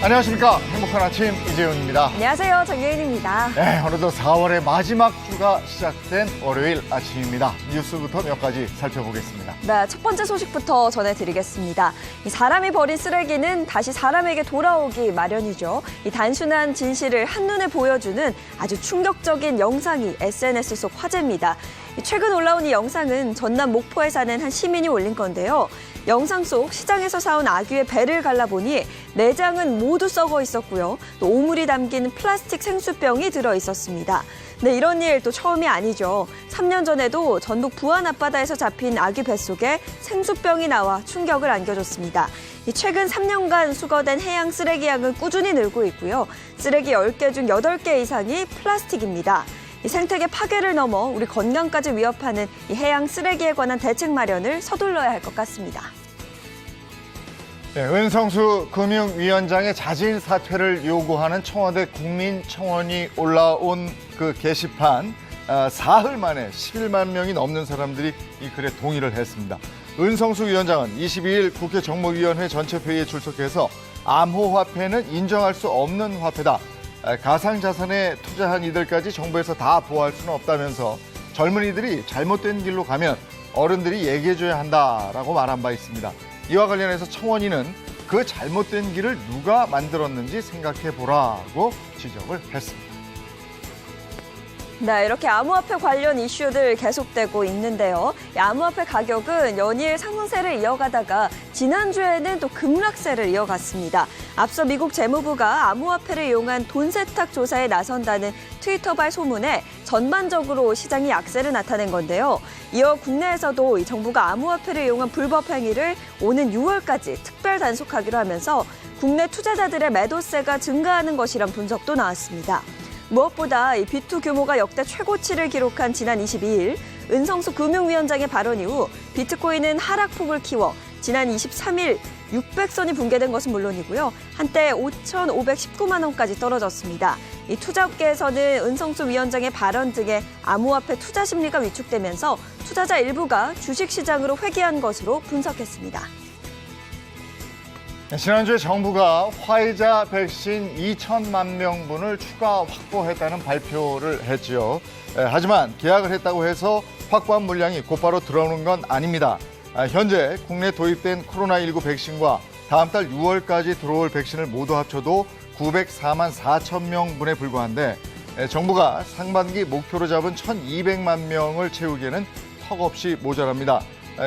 안녕하십니까. 행복한 아침 이재훈입니다. 안녕하세요. 정예인입니다. 네, 어느덧 4월의 마지막 주가 시작된 월요일 아침입니다. 뉴스부터 몇 가지 살펴보겠습니다. 네, 첫 번째 소식부터 전해드리겠습니다. 이 사람이 버린 쓰레기는 다시 사람에게 돌아오기 마련이죠. 이 단순한 진실을 한눈에 보여주는 아주 충격적인 영상이 SNS 속 화제입니다. 최근 올라온 이 영상은 전남 목포에 사는 한 시민이 올린 건데요. 영상 속 시장에서 사온 아귀의 배를 갈라보니 내장은 모두 썩어 있었고요. 또 오물이 담긴 플라스틱 생수병이 들어 있었습니다. 네, 이런 일 또 처음이 아니죠. 3년 전에도 전북 부안 앞바다에서 잡힌 아귀 뱃속에 생수병이 나와 충격을 안겨줬습니다. 최근 3년간 수거된 해양 쓰레기 양은 꾸준히 늘고 있고요. 쓰레기 10개 중 8개 이상이 플라스틱입니다. 이 생태계 파괴를 넘어 우리 건강까지 위협하는 이 해양 쓰레기에 관한 대책 마련을 서둘러야 할 것 같습니다. 네, 은성수 금융위원장의 자진 사퇴를 요구하는 청와대 국민청원이 올라온 그 게시판, 사흘 만에 11만 명이 넘는 사람들이 이 글에 동의를 했습니다. 은성수 위원장은 22일 국회 정무위원회 전체 회의에 출석해서 암호화폐는 인정할 수 없는 화폐다. 가상자산에 투자한 이들까지 정부에서 다 보호할 수는 없다면서 젊은이들이 잘못된 길로 가면 어른들이 얘기해줘야 한다라고 말한 바 있습니다. 이와 관련해서 청원인은 그 잘못된 길을 누가 만들었는지 생각해보라고 지적을 했습니다. 네, 이렇게 암호화폐 관련 이슈들 계속되고 있는데요. 이 암호화폐 가격은 연일 상승세를 이어가다가 지난주에는 또 급락세를 이어갔습니다. 앞서 미국 재무부가 암호화폐를 이용한 돈 세탁 조사에 나선다는 트위터발 소문에 전반적으로 시장이 약세를 나타낸 건데요. 이어 국내에서도 이 정부가 암호화폐를 이용한 불법 행위를 오는 6월까지 특별 단속하기로 하면서 국내 투자자들의 매도세가 증가하는 것이란 분석도 나왔습니다. 무엇보다 이 비투 규모가 역대 최고치를 기록한 지난 22일 은성수 금융위원장의 발언 이후 비트코인은 하락폭을 키워 지난 23일 600선이 붕괴된 것은 물론이고요. 한때 5,519만 원까지 떨어졌습니다. 이 투자업계에서는 은성수 위원장의 발언 등의 암호화폐 투자 심리가 위축되면서 투자자 일부가 주식시장으로 회귀한 것으로 분석했습니다. 지난주에 정부가 화이자 백신 2천만 명분을 추가 확보했다는 발표를 했지요. 하지만 계약을 했다고 해서 확보한 물량이 곧바로 들어오는 건 아닙니다. 현재 국내 도입된 코로나19 백신과 다음 달 6월까지 들어올 백신을 모두 합쳐도 904만 4천 명분에 불과한데 정부가 상반기 목표로 잡은 1,200만 명을 채우기에는 턱없이 모자랍니다.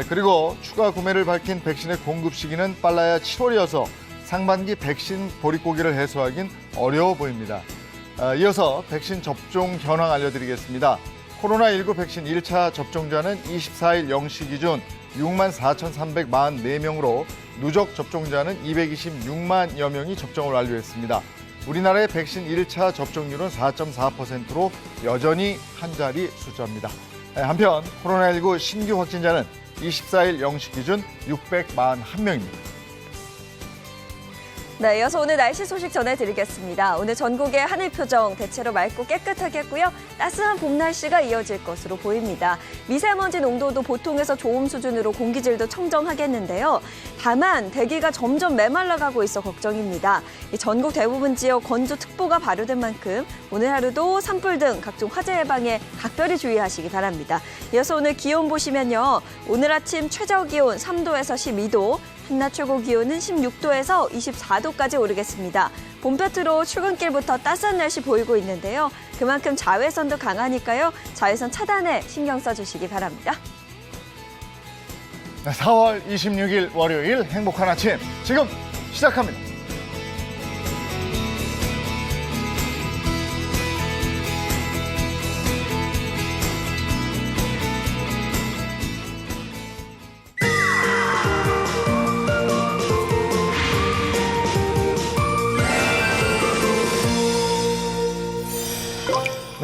그리고 추가 구매를 밝힌 백신의 공급 시기는 빨라야 7월이어서 상반기 백신 보릿고기를 해소하긴 어려워 보입니다. 이어서 백신 접종 현황 알려드리겠습니다. 코로나19 백신 1차 접종자는 24일 0시 기준 6만 4,344명으로 누적 접종자는 226만여 명이 접종을 완료했습니다. 우리나라의 백신 1차 접종률은 4.4%로 여전히 한 자리 숫자입니다. 한편 코로나19 신규 확진자는 24일 0시 기준 641명입니다. 네, 이어서 오늘 날씨 소식 전해드리겠습니다. 오늘 전국의 하늘 표정 대체로 맑고 깨끗하겠고요. 따스한 봄 날씨가 이어질 것으로 보입니다. 미세먼지 농도도 보통에서 좋음 수준으로 공기질도 청정하겠는데요. 다만 대기가 점점 메말라가고 있어 걱정입니다. 전국 대부분 지역 건조특보가 발효된 만큼 오늘 하루도 산불 등 각종 화재 예방에 각별히 주의하시기 바랍니다. 이어서 오늘 기온 보시면요. 오늘 아침 최저 기온 3도에서 12도, 한낮 최고 기온은 16도에서 24도까지 오르겠습니다. 봄볕으로 출근길부터 따스한 날씨 보이고 있는데요. 그만큼 자외선도 강하니까요. 자외선 차단에 신경 써주시기 바랍니다. 4월 26일 월요일 행복한 아침 지금 시작합니다.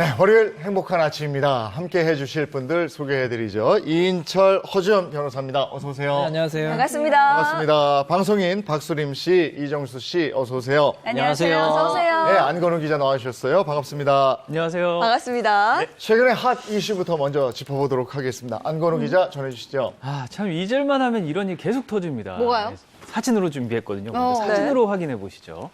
네, 월요일 행복한 아침입니다. 함께 해주실 분들 소개해드리죠. 이인철, 허지연 변호사입니다. 어서 오세요. 네, 안녕하세요. 반갑습니다. 반갑습니다. 방송인 박수림 씨, 이정수 씨, 어서 오세요. 안녕하세요. 어서 오세요. 네, 안건우 기자 나와주셨어요. 반갑습니다. 안녕하세요. 반갑습니다. 최근의 핫 이슈부터 먼저 짚어보도록 하겠습니다. 안건우 기자 전해주시죠. 참 잊을만 하면 이런 일 계속 터집니다. 뭐가요? 네, 사진으로 준비했거든요. 먼저 네. 사진으로 확인해 보시죠.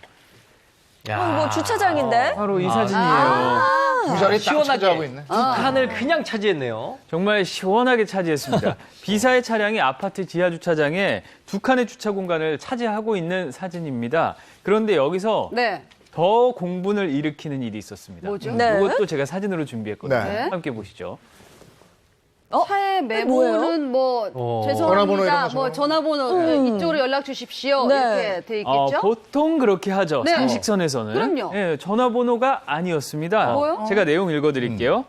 뭐 주차장인데? 바로 이 사진이에요. 두 자리 딱 시원하게. 차지하고 있네. 두 칸을 그냥 차지했네요. 정말 시원하게 차지했습니다. B사의 차량이 아파트 지하 주차장에 두 칸의 주차 공간을 차지하고 있는 사진입니다. 그런데 여기서 네. 더 공분을 일으키는 일이 있었습니다. 뭐죠? 네. 이것도 제가 사진으로 준비했거든요. 네. 함께 보시죠. 차의 메모는 어. 전화번호 이런 죄송합니다. 거 뭐 전화번호 이쪽으로 연락 주십시오. 네. 이렇게 돼 있겠죠? 보통 그렇게 하죠. 네. 상식선에서는. 그럼요. 예, 전화번호가 아니었습니다. 뭐요? 제가 내용 읽어드릴게요.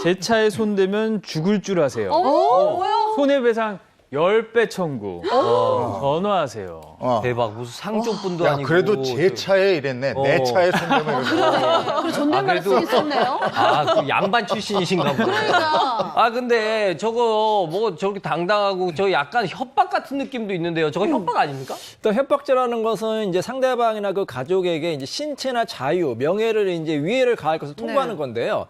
제 차에 손대면 죽을 줄 아세요. 뭐요? 손해배상 10배 청구. 전화하세요. 대박. 무슨 상종분도 야, 아니고. 그래도 제 차에 이랬네. 내 차에 손대면 이러고. 그리고 존댓말 그래도- 쓰기 썼네요. 그 양반 출신이신가 보네. 그러니까. 근데 저거 뭐 저렇게 당당하고 저 약간 협박 같은 느낌도 있는데요. 저거 협박 아닙니까? 또 협박죄라는 것은 이제 상대방이나 그 가족에게 이제 신체나 자유, 명예를 이제 위해를 가할 것을 통보하는 네. 건데요.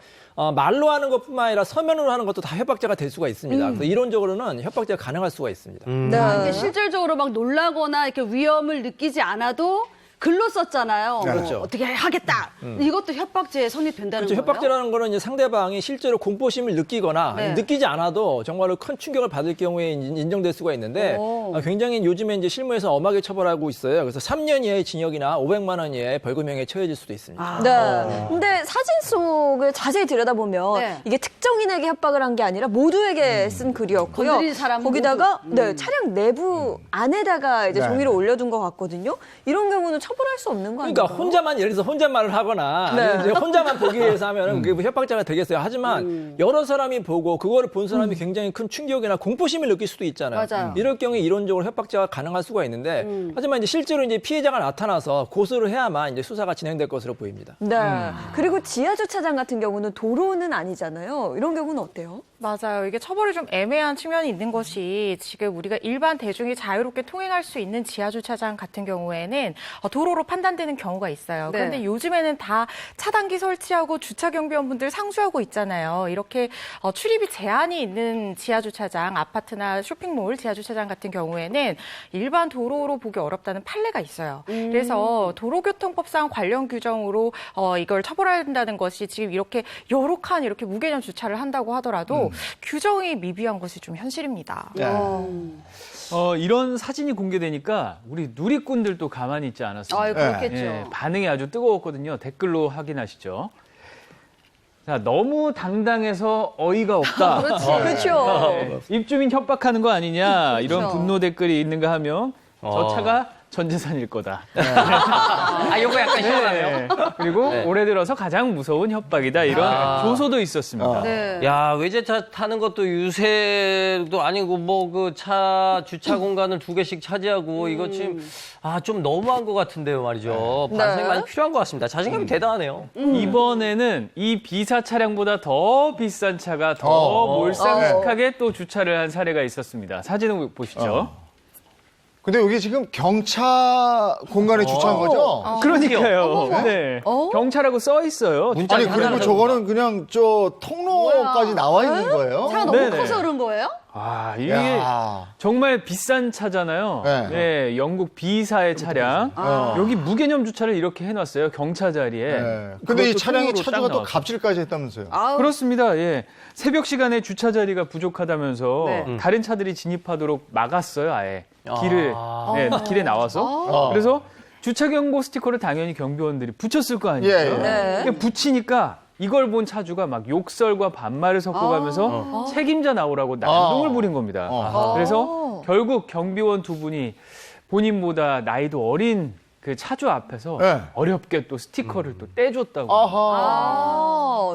말로 하는 것뿐만 아니라 서면으로 하는 것도 다 협박죄가 될 수가 있습니다. 그래서 이론적으로는 협박죄가 가능할 수가 있습니다. 네. 이게 실질적으로 막 놀라거나 이렇게 위험을 느끼지 않아도 글로 썼잖아요. 네. 그렇죠. 어떻게 하겠다. 이것도 협박죄에 성립된다는 그렇죠. 거예요? 협박죄라는 거는 이제 상대방이 실제로 공포심을 느끼거나 네. 느끼지 않아도 정말로 큰 충격을 받을 경우에 인정될 수가 있는데 오. 굉장히 요즘에 이제 실무에서 엄하게 처벌하고 있어요. 그래서 3년 이하의 징역이나 500만 원 이하의 벌금형에 처해질 수도 있습니다. 네. 근데 사진 속을 자세히 들여다보면 네. 이게 특정인에게 협박을 한 게 아니라 모두에게 쓴 글이었고요. 건드린 사람 거기다가 모두. 네, 차량 내부 안에다가 이제 네. 종이를 올려둔 것 같거든요. 이런 경우는 처벌할 수 없는 거 아닌가요? 그러니까 혼자만 예를 들어서 혼잣말을 하거나 네. 아니면 이제 혼자만 보기 위해서 하면은 그게 뭐 협박자가 되겠어요. 하지만 여러 사람이 보고 그거를 본 사람이 굉장히 큰 충격이나 공포심을 느낄 수도 있잖아요. 맞아요. 이럴 경우에 이론적으로 협박자가 가능할 수가 있는데 하지만 이제 실제로 이제 피해자가 나타나서 고소를 해야만 이제 수사가 진행될 것으로 보입니다. 네. 그리고 지하 주차장 같은 경우는 도로는 아니잖아요. 이런 경우는 어때요? 맞아요. 이게 처벌이 좀 애매한 측면이 있는 것이 지금 우리가 일반 대중이 자유롭게 통행할 수 있는 지하주차장 같은 경우에는 도로로 판단되는 경우가 있어요. 네. 그런데 요즘에는 다 차단기 설치하고 주차경비원분들 상주하고 있잖아요. 이렇게 출입이 제한이 있는 지하주차장, 아파트나 쇼핑몰 지하주차장 같은 경우에는 일반 도로로 보기 어렵다는 판례가 있어요. 그래서 도로교통법상 관련 규정으로 이걸 처벌한다는 것이 지금 이렇게 여러 칸 이렇게 무개념 주차를 한다고 하더라도 규정이 미비한 것이 좀 현실입니다. 이런 사진이 공개되니까 우리 누리꾼들도 가만히 있지 않았습니다. 아유, 그렇겠죠. 예, 반응이 아주 뜨거웠거든요. 댓글로 확인하시죠. 자, 너무 당당해서 어이가 없다. 그렇죠. 입주민 협박하는 거 아니냐 이런 그렇죠. 분노 댓글이 있는가 하면 저 차가 전 재산일 거다. 요거 약간 시원하네요. 네. 그리고 올해 들어서 가장 무서운 협박이다 이런 조소도 있었습니다. 네. 야, 외제차 타는 것도 유세도 아니고 뭐 그 차 주차 공간을 2개씩 차지하고 이거 지금 좀 너무한 것 같은데요, 말이죠. 반성이 네. 많이 필요한 것 같습니다. 자신감이 대단하네요. 이번에는 이 B사 차량보다 더 비싼 차가 더 몰상식하게 또 주차를 한 사례가 있었습니다. 사진을 보시죠. 근데 여기 지금 경차 공간에 주차한 거죠? 그러니까요. 네. 경찰하고 써 있어요. 아니, 그리고 저거는 그냥 저 통로까지 나와 있는 거예요? 차가 너무 네네. 커서 그런 거예요? 이게 야. 정말 비싼 차잖아요. 네. 네, 영국 B사의 차량. 여기 무개념 주차를 이렇게 해놨어요. 경차 자리에. 네. 근데 이 그것도 차량이 통로로 차주가 딱 또 나왔어요. 갑질까지 했다면서요? 그렇습니다. 예. 새벽 시간에 주차 자리가 부족하다면서 네. 다른 차들이 진입하도록 막았어요, 아예. 길에 나와서. 그래서 주차 경고 스티커를 당연히 경비원들이 붙였을 거 아니에요. 예, 예. 네. 근데 붙이니까 이걸 본 차주가 막 욕설과 반말을 섞어가면서 책임자 나오라고 난동을 부린 겁니다. 그래서 결국 경비원 두 분이 본인보다 나이도 어린 그 차주 앞에서 네. 어렵게 또 스티커를 또 떼줬다고.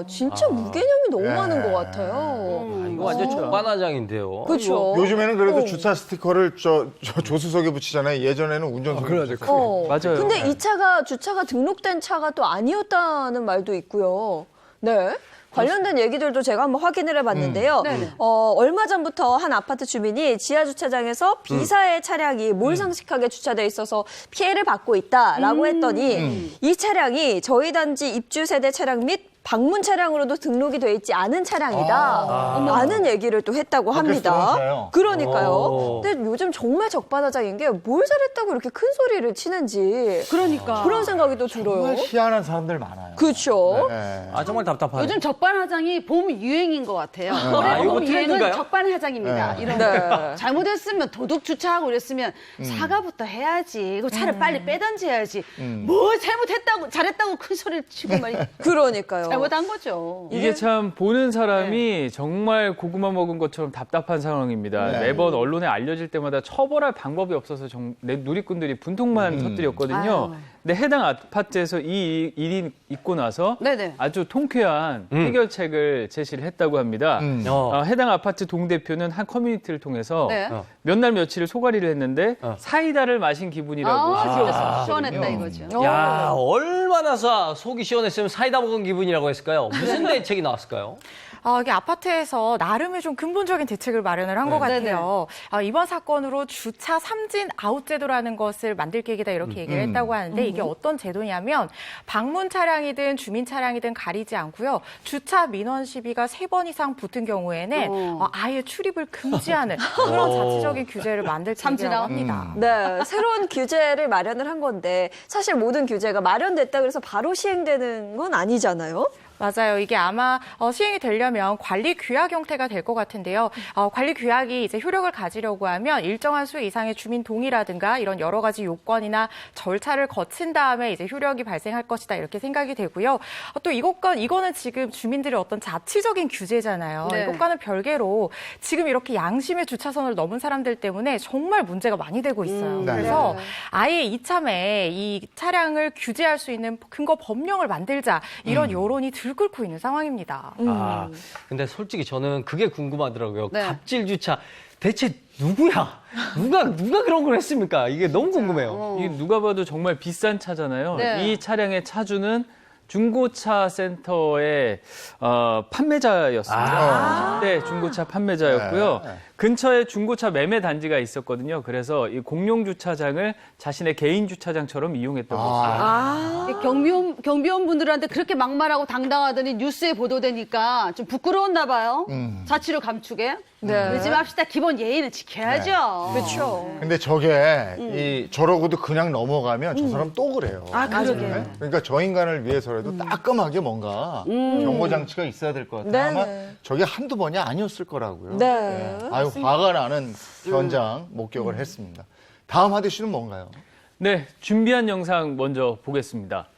진짜 무개념이 너무 많은 것 같아요. 이거 완전 적반하장인데요. 그렇죠. 요즘에는 그래도 주차 스티커를 저 조수석에 붙이잖아요. 예전에는 운전석에 붙였어요. 맞아요. 근데 이 차가 주차가 등록된 차가 또 아니었다는 말도 있고요. 네. 관련된 얘기들도 제가 한번 확인을 해봤는데요. 네네. 얼마 전부터 한 아파트 주민이 지하 주차장에서 비사의 차량이 몰상식하게 주차돼 있어서 피해를 받고 있다라고 했더니 이 차량이 저희 단지 입주 세대 차량 및 방문 차량으로도 등록이 돼 있지 않은 차량이다. 라는 얘기를 또 했다고 합니다. 들어오세요. 그러니까요. 근데 요즘 정말 적반하장인 게 뭘 잘했다고 이렇게 큰 소리를 치는지 그러니까. 그런 생각이 또 들어요. 정말 희한한 사람들 많아요. 그렇죠. 네. 아, 정말 답답하네. 요즘 적반하장이 봄 유행인 것 같아요. 아, 올해 이거 봄 유행은 트렌드인가요? 적반하장입니다. 네. 이런 네. 거. 잘못했으면 도둑 주차하고 이랬으면 사과부터 해야지. 이거 차를 빨리 빼던지 해야지. 뭘 잘못했다고 잘했다고 큰 소리를 치고 말이 그러니까요. 잘못한 거죠. 이게 참 보는 사람이 정말 고구마 먹은 것처럼 답답한 상황입니다. 네. 매번 언론에 알려질 때마다 처벌할 방법이 없어서 누리꾼들이 분통만 터뜨렸거든요. 근데 해당 아파트에서 이 일이 있고 나서 네네. 아주 통쾌한 해결책을 제시를 했다고 합니다. 해당 아파트 동대표는 한 커뮤니티를 통해서 네. 몇 날 며칠을 소가리를 했는데 사이다를 마신 기분이라고 아, 시원했다 하거든요. 이거죠. 야, 얼마나 속이 시원했으면 사이다 먹은 기분이라고 했을까요? 무슨 대책이 나왔을까요? 이게 아파트에서 나름의 좀 근본적인 대책을 마련을 한 것 같아요. 이번 사건으로 주차 삼진 아웃 제도라는 것을 만들 계획이다 이렇게 얘기를 했다고 하는데 이게 어떤 제도냐면 방문 차량이든 주민 차량이든 가리지 않고요. 주차 민원 시비가 3번 이상 붙은 경우에는 아예 출입을 금지하는 그런 자체적인 규제를 만들 계획이라고 합니다. 네, 새로운 규제를 마련을 한 건데 사실 모든 규제가 마련됐다 그래서 바로 시행되는 건 아니잖아요. 맞아요. 이게 아마 시행이 되려면 관리 규약 형태가 될 것 같은데요. 관리 규약이 이제 효력을 가지려고 하면 일정한 수 이상의 주민 동의라든가 이런 여러 가지 요건이나 절차를 거친 다음에 이제 효력이 발생할 것이다 이렇게 생각이 되고요. 또 이거는 지금 주민들의 어떤 자치적인 규제잖아요. 네. 이것과는 별개로 지금 이렇게 양심의 주차선을 넘은 사람들 때문에 정말 문제가 많이 되고 있어요. 네. 그래서 아예 이참에 이 차량을 규제할 수 있는 근거 법령을 만들자 이런 여론이 들끓고 있는 상황입니다. 아, 근데 솔직히 저는 그게 궁금하더라고요. 네. 갑질 주차 대체 누구야? 누가 그런 걸 했습니까? 이게 너무 궁금해요. 이게 누가 봐도 정말 비싼 차잖아요. 네. 이 차량의 차주는 중고차 센터의 판매자였습니다. 20대 중고차 판매자였고요. 네. 근처에 중고차 매매 단지가 있었거든요. 그래서 이 공용 주차장을 자신의 개인 주차장처럼 이용했던 거죠. 경비원 분들한테 그렇게 막말하고 당당하더니 뉴스에 보도되니까 좀 부끄러웠나 봐요. 자치를 감추게. 그러지 맙시다. 기본 예의는 지켜야죠. 그렇죠. 근데 저게 저러고도 그냥 넘어가면 저 사람 또 그래요. 그러게요. 그러니까 저 인간을 위해서라도 따끔하게 뭔가 경고 장치가 있어야 될 것 같아요. 아마 네네. 저게 한두 번이 아니었을 거라고요. 네. 아유, 화가 나는 현장 목격을 했습니다. 다음 하디슈는 뭔가요? 네, 준비한 영상 먼저 보겠습니다.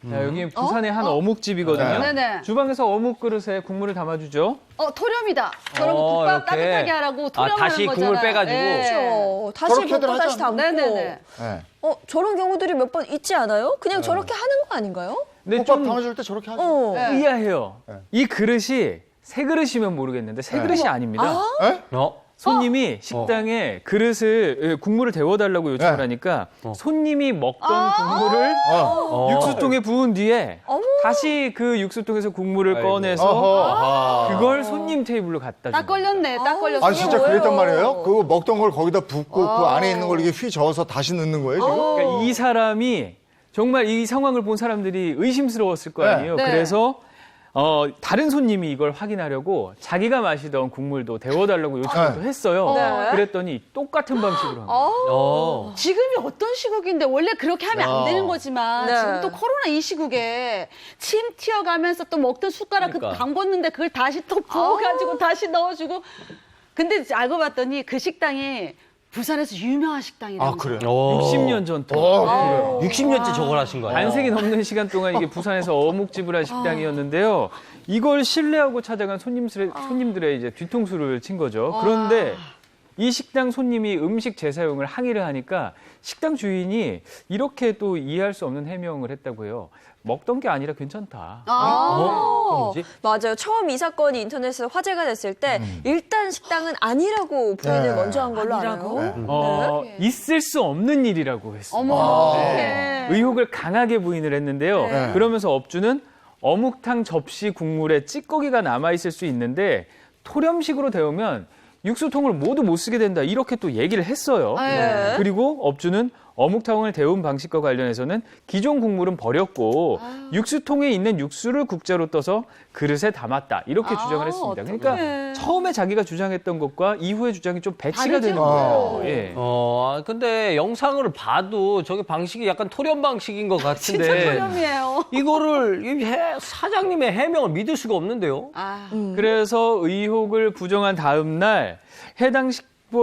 자, 여기 부산의 한 어묵집이거든요. 네네. 주방에서 어묵 그릇에 국물을 담아주죠. 토렴이다. 저런 거 국밥 이렇게. 따뜻하게 하라고 토렴하는 다시 거잖아요. 국물 빼가지고. 그렇죠. 다시 저렇게들 볶고 다시 하잖아요. 담고. 네네네. 네. 저런 경우들이 몇 번 있지 않아요? 그냥 저렇게 하는 거 아닌가요? 근데 국밥 좀 담아줄 때 저렇게 하죠. 네. 의아해요. 네. 이 그릇이 새 그릇이면 모르겠는데 새 그릇이 아닙니다. 네? 손님이 식당에 그릇을 국물을 데워달라고 요청을 네. 하니까 손님이 먹던 국물을 육수통에 부은 뒤에 다시 그 육수통에서 국물을 아이고. 꺼내서 어허. 그걸 손님 테이블로 갖다 딱 준 거예요. 걸렸네. 딱 걸렸어. 아, 진짜 뭐예요? 그랬단 말이에요? 그거 먹던 걸 거기다 붓고 그 안에 있는 걸 이게 휘 저어서 다시 넣는 거예요, 지금? 그러니까 이 사람이 정말 이 상황을 본 사람들이 의심스러웠을 거 네. 아니에요. 네. 그래서 다른 손님이 이걸 확인하려고 자기가 마시던 국물도 데워달라고 요청도 했어요. 네. 그랬더니 똑같은 방식으로 한 거예요. 지금이 어떤 시국인데 원래 그렇게 하면 안 되는 거지만 네. 지금 또 코로나 이 시국에 침 튀어가면서 또 먹던 숟가락 그러니까. 그 담궜는데 그걸 다시 또 부어가지고 다시 넣어주고 근데 알고 봤더니 그 식당이 부산에서 유명한 식당이라고. 아, 그래요? 60년 전부터 그래요? 60년째 저걸 하신 거예요. 반세기 넘는 시간 동안 이게 부산에서 어묵집을 한 식당이었는데요. 이걸 신뢰하고 찾아간 손님들의 이제 뒤통수를 친 거죠. 그런데 이 식당 손님이 음식 재사용을 항의를 하니까 식당 주인이 이렇게 또 이해할 수 없는 해명을 했다고 해요. 먹던 게 아니라 괜찮다. 뭐지? 맞아요. 처음 이 사건이 인터넷에서 화제가 됐을 때 일단 식당은 아니라고 부인을 네. 먼저 한 걸로 아니라고? 알아요. 있을 수 없는 일이라고 했습니다. 어머. 어떡해. 의혹을 강하게 부인을 했는데요. 네. 그러면서 업주는 어묵탕 접시 국물에 찌꺼기가 남아있을 수 있는데 토렴식으로 데우면 육수통을 모두 못 쓰게 된다. 이렇게 또 얘기를 했어요. 네. 그리고 업주는 어묵탕을 데운 방식과 관련해서는 기존 국물은 버렸고 육수통에 있는 육수를 국자로 떠서 그릇에 담았다. 이렇게 주장을 했습니다. 그러니까 처음에 자기가 주장했던 것과 이후의 주장이 좀 배치가 되는 거예요. 예. 근데 영상을 봐도 저게 방식이 약간 토렴 방식인 것 같은데. 진짜 토렴이에요. 이거를 사장님의 해명을 믿을 수가 없는데요. 그래서 의혹을 부정한 다음 날 해당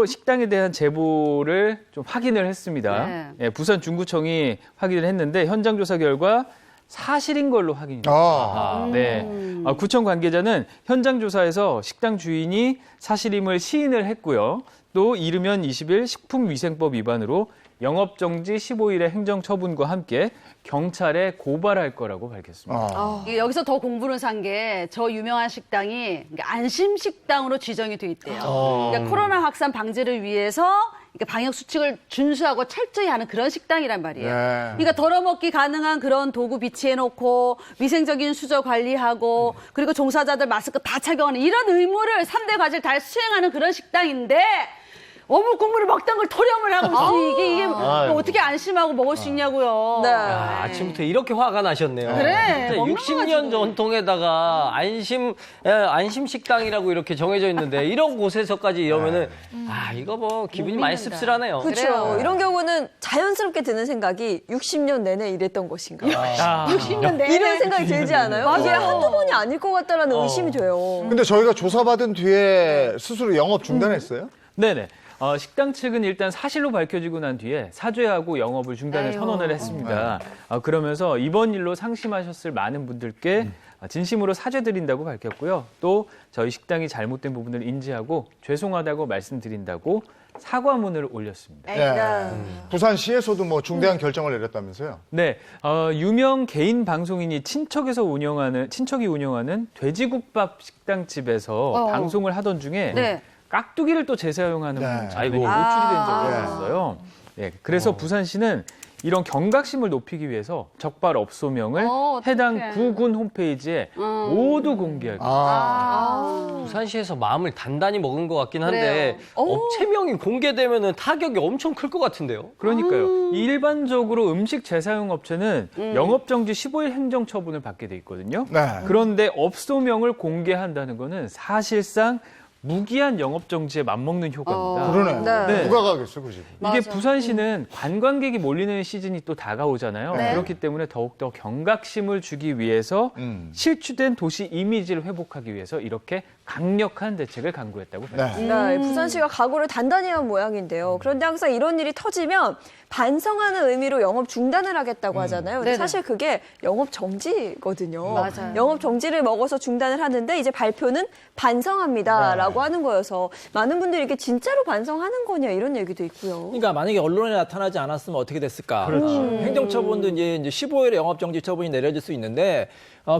식당에 대한 제보를 좀 확인을 했습니다. 네. 예, 부산 중구청이 확인을 했는데 현장 조사 결과 사실인 걸로 확인이 됐습니다. 네. 구청 관계자는 현장 조사에서 식당 주인이 사실임을 시인을 했고요. 또 이르면 20일 식품위생법 위반으로 영업정지 15일의 행정처분과 함께 경찰에 고발할 거라고 밝혔습니다. 이게 여기서 더 공부를 산 게 저 유명한 식당이 안심식당으로 지정이 돼 있대요. 그러니까 코로나 확산 방지를 위해서 방역 수칙을 준수하고 철저히 하는 그런 식당이란 말이에요. 네. 그러니까 덜어먹기 가능한 그런 도구 비치해놓고 위생적인 수저 관리하고 그리고 종사자들 마스크 다 착용하는 이런 의무를 3대 과제를 다 수행하는 그런 식당인데 어묵 국물을 먹던 걸 토렴을 하고 있으니 이게 어떻게 안심하고 먹을 수 있냐고요. 네. 아침부터 이렇게 화가 나셨네요. 그래, 진짜 먹는 60년 거 가지고. 전통에다가 안심 식당이라고 이렇게 정해져 있는데 이런 곳에서까지 이러면은 이거 뭐 기분이 많이 믿는다. 씁쓸하네요. 그렇죠. 이런 경우는 자연스럽게 드는 생각이 60년 내내 이랬던 것인가. 60년 내내 이런 생각이 들지 않아요? 이게 한두 번이 아닐 것 같다라는 의심이 돼요. 근데 저희가 조사받은 뒤에 스스로 영업 중단했어요? 네네. 식당 측은 일단 사실로 밝혀지고 난 뒤에 사죄하고 영업을 중단을 선언을 했습니다. 그러면서 이번 일로 상심하셨을 많은 분들께 진심으로 사죄드린다고 밝혔고요. 또 저희 식당이 잘못된 부분을 인지하고 죄송하다고 말씀드린다고 사과문을 올렸습니다. 네. 부산시에서도 뭐 중대한 결정을 내렸다면서요? 네, 유명 개인 방송인이 친척이 운영하는 돼지국밥 식당집에서 방송을 하던 중에 네. 깍두기를 또 재사용하는 네. 장면이 노출이 된 적이 있었어요. 네, 그래서 부산시는 이런 경각심을 높이기 위해서 적발업소명을 해당 어떡해. 구군 홈페이지에 모두 공개하기. 부산시에서 마음을 단단히 먹은 것 같긴 한데 그래요. 업체명이 공개되면은 타격이 엄청 클 것 같은데요. 그러니까요. 일반적으로 음식 재사용 업체는 영업정지 15일 행정처분을 받게 돼 있거든요. 네. 그런데 업소명을 공개한다는 거는 사실상 무기한 영업정지에 맞먹는 효과입니다. 그러네. 네. 누가 가겠어, 그 집. 이게 부산시는 관광객이 몰리는 시즌이 또 다가오잖아요. 그렇기 때문에 더욱더 경각심을 주기 위해서 실추된 도시 이미지를 회복하기 위해서 이렇게 강력한 대책을 강구했다고 밝혔습니다. 네, 부산시가 각오를 단단히 한 모양인데요. 그런데 항상 이런 일이 터지면 반성하는 의미로 영업 중단을 하겠다고 하잖아요. 근데 네네. 사실 그게 영업 정지거든요. 맞아요. 영업 정지를 먹어서 중단을 하는데 이제 발표는 반성합니다라고 하는 거여서 많은 분들이 이게 진짜로 반성하는 거냐 이런 얘기도 있고요. 그러니까 만약에 언론에 나타나지 않았으면 어떻게 됐을까? 행정처분도 이제 15일에 영업정지 처분이 내려질 수 있는데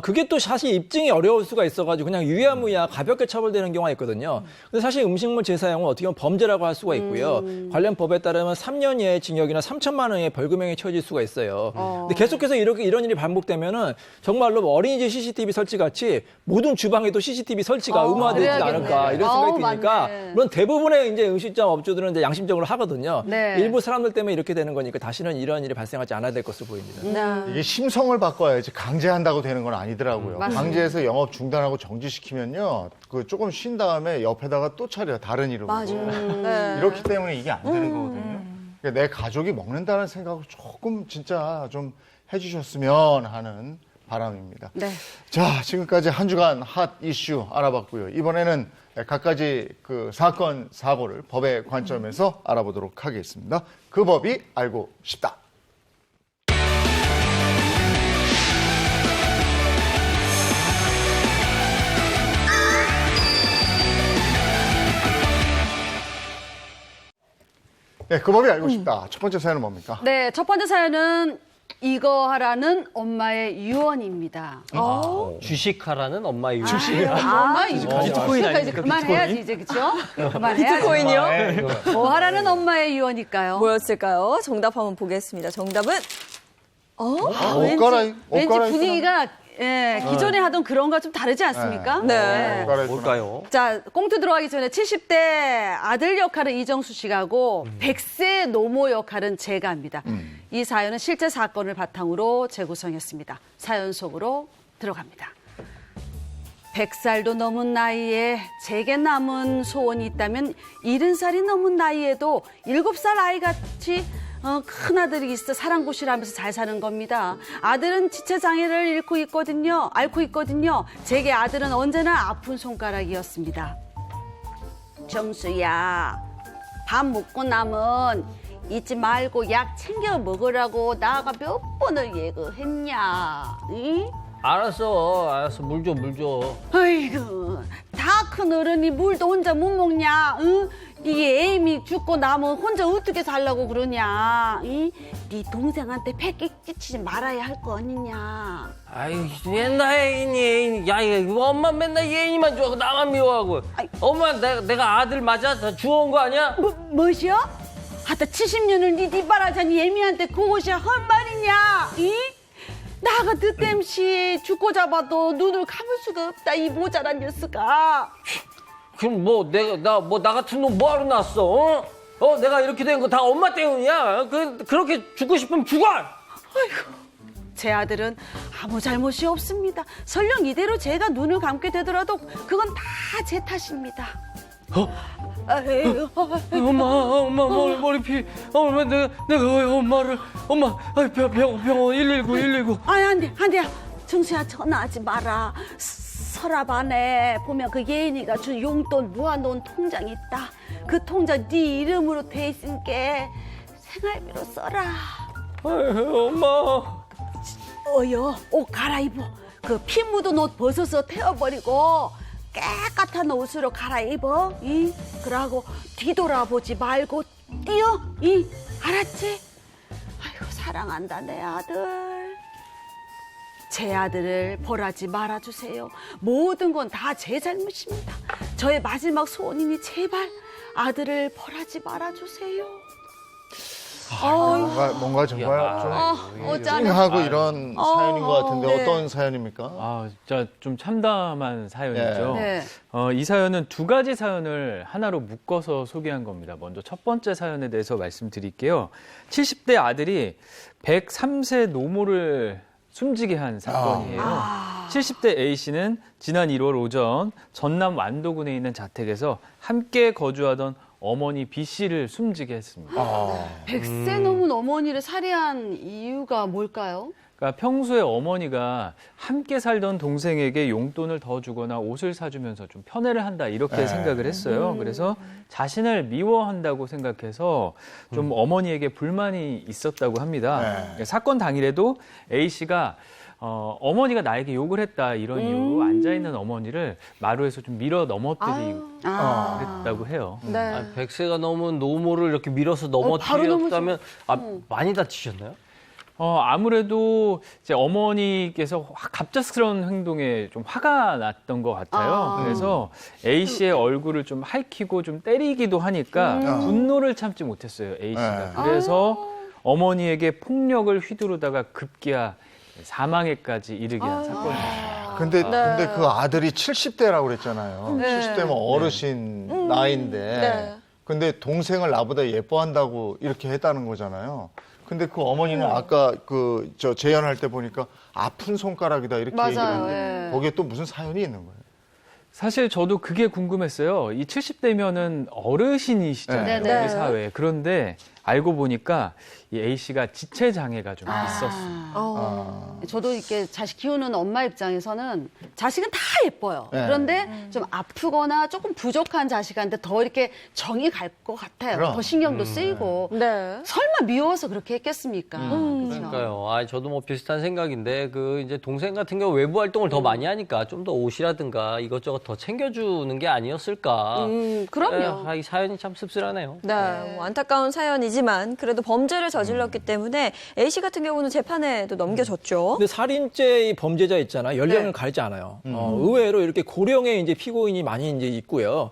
그게 또 사실 입증이 어려울 수가 있어가지고 그냥 유야무야 가볍게 처벌되는 경우가 있거든요. 근데 사실 음식물 재사용은 어떻게 보면 범죄라고 할 수가 있고요. 관련 법에 따르면 3년 이하의 징역이나 3천만 원의 벌금형이 처해질 수가 있어요. 근데 계속해서 이런 일이 반복되면은 정말로 뭐 어린이집 CCTV 설치 같이 모든 주방에도 CCTV 설치가 의무화되지 그래야겠네. 않을까 이런 생각이 드니까 맞네. 물론 대부분의 이제 음식점 업주들은 이제 양심적으로 하거든요. 네. 일부 사람들 때문에 이렇게 되는 거니까 다시는 이런 일이 발생하지 않아야 될 것으로 보입니다. 이게 심성을 바꿔야지 강제한다고 되는 건 아니더라고요. 맞습니다. 강제해서 영업 중단하고 정지시키면요. 그 조금 쉰 다음에 옆에다가 또 차려요. 다른 이름으로. 네. 이렇기 때문에 이게 안 되는 거거든요. 그러니까 내 가족이 먹는다는 생각을 조금 진짜 좀 해주셨으면 하는 바람입니다. 네. 자, 지금까지 한 주간 핫 이슈 알아봤고요. 이번에는 갖가지 그 사건, 사고를 법의 관점에서 알아보도록 하겠습니다. 그 법이 알고 싶다. 네, 그 법이 알고 싶다. 첫 번째 사연은 뭡니까? 네, 첫 번째 사연은 이거 하라는 엄마의 유언입니다. 주식하라는 엄마의 유언. 엄마 유언. 비트코인 이제 아닙니까? 그만해야지 이제 그렇죠? 그만해야지. 비트코인이요? 뭐 하라는 엄마의 유언일까요? 뭐였을까요? 정답 한번 보겠습니다. 정답은 왠지 옷갈아입 분위기가 기존에 하던 그런 거 좀 다르지 않습니까? 네. 뭘까요? 자, 꽁트 들어가기 전에 70대 아들 역할은 이정수 씨가 하고 100세 노모 역할은 제가 합니다. 이 사연은 실제 사건을 바탕으로 재구성했습니다. 사연 속으로 들어갑니다. 100살도 넘은 나이에 제게 남은 소원이 있다면 70살이 넘은 나이에도 7살 아이같이 큰 아들이 있어 사랑구실하면서 잘 사는 겁니다. 아들은 지체장애를 앓고 있거든요. 제게 아들은 언제나 아픈 손가락이었습니다. 정수야, 밥 먹고 남은 잊지 말고 약 챙겨 먹으라고 나가 몇 번을 예고했냐? 응? 알았어. 물 줘. 아이고, 다 큰 어른이 물도 혼자 못 먹냐? 응? 네 애미 죽고 나면 혼자 어떻게 살라고 그러냐? 응? 네 동생한테 패기 끼치지 말아야 할 거 아니냐? 아유, 맨날 애인이. 야, 이거 엄마 맨날 애인이만 좋아하고 나만 미워하고. 엄마, 내가 아들 맞아? 다 주워온 거 아니야? 뭐시여? 하다 70년을 네 뒷바라지니 애미한테 그것이 할 말이냐? 응? 나가 늦댐시 죽고 잡아도 눈을 감을 수가 없다, 이 모자란 녀석아. 그럼 나 같은 놈 뭐하러 낳았어? 내가 이렇게 된 거 다 엄마 때문이야. 그렇게 죽고 싶으면 죽어! 제 아들은 아무 잘못이 없습니다. 설령 이대로 제가 눈을 감게 되더라도 그건 다 제 탓입니다. 엄마, 머리피. 내가 왜 엄마를. 엄마, 병원 119. 아니, 안 돼. 정수야, 전화하지 마라. 서랍 안에 보면 그 예인이가 준 용돈 모아놓은 통장이 있다. 그 통장 네 이름으로 돼 있으니까 생활비로 써라. 아유, 엄마. 옷 갈아입어. 그 피 묻은 옷 벗어서 태워버리고 깨끗한 옷으로 갈아입어. 그러고 뒤돌아보지 말고 뛰어. 알았지? 아이고, 사랑한다, 내 아들. 제 아들을 벌하지 말아주세요. 모든 건 다 제 잘못입니다. 저의 마지막 소원이니 제발 아들을 벌하지 말아주세요. 뭔가 정말 좀 짠해. 찡하고 이런 사연인 것 같은데 네. 어떤 사연입니까? 아, 진짜 좀 참담한 사연이죠. 네. 이 사연은 두 가지 사연을 하나로 묶어서 소개한 겁니다. 먼저 첫 번째 사연에 대해서 말씀드릴게요. 70대 아들이 103세 노모를 숨지게 한 사건이에요. 70대 A씨는 지난 1월 오전 전남 완도군에 있는 자택에서 함께 거주하던 어머니 B씨를 숨지게 했습니다. 100세 넘은 어머니를 살해한 이유가 뭘까요? 그러니까 평소에 어머니가 함께 살던 동생에게 용돈을 더 주거나 옷을 사주면서 좀 편애를 한다 이렇게 생각을 했어요. 그래서 자신을 미워한다고 생각해서 좀 어머니에게 불만이 있었다고 합니다. 사건 당일에도 A씨가 어머니가 나에게 욕을 했다 이런 이유로 앉아있는 어머니를 마루에서 좀 밀어 넘어뜨리고 그랬다고 해요. 아, 100세가 넘은 노모를 이렇게 밀어서 바로 넘어뜨렸다면 많이 다치셨나요? 아무래도 이제 어머니께서 갑작스러운 행동에 좀 화가 났던 것 같아요. 그래서 A씨의 얼굴을 좀 핥히고 좀 때리기도 하니까 분노를 참지 못했어요, A씨가. 그래서 어머니에게 폭력을 휘두르다가 급기야 사망에까지 이르게 한 사건입니다. 근데 그 아들이 70대라고 그랬잖아요. 70대면 어르신 나이인데. 근데 동생을 나보다 예뻐한다고 이렇게 했다는 거잖아요. 근데 그 어머니는 아까 재연할 때 보니까 아픈 손가락이다 이렇게 얘기했는데 거기에 또 무슨 사연이 있는 거예요? 사실 저도 그게 궁금했어요. 이 70대면은 어르신이시잖아요, 네. 우리 사회에. 그런데 알고 보니까 이 A씨가 지체 장애가 좀 있었어요. 저도 이렇게 자식 키우는 엄마 입장에서는 자식은 다 예뻐요. 그런데 좀 아프거나 조금 부족한 자식한테 더 이렇게 정이 갈 것 같아요. 그럼. 더 신경도 쓰이고. 설마 미워서 그렇게 했겠습니까? 그렇죠? 그러니까요. 저도 뭐 비슷한 생각인데 이제 동생 같은 경우 외부 활동을 더 많이 하니까 좀 더 옷이라든가 이것저것 더 챙겨주는 게 아니었을까. 그럼요. 이 사연이 참 씁쓸하네요. 네, 뭐 안타까운 사연이지만 그래도 범죄를 저질렀기 때문에 A씨 같은 경우는 재판에도 넘겨졌죠. 근데 살인죄의 범죄자 있잖아. 연령을 가리지 않아요. 의외로 이렇게 고령의 이제 피고인이 많이 이제 있고요.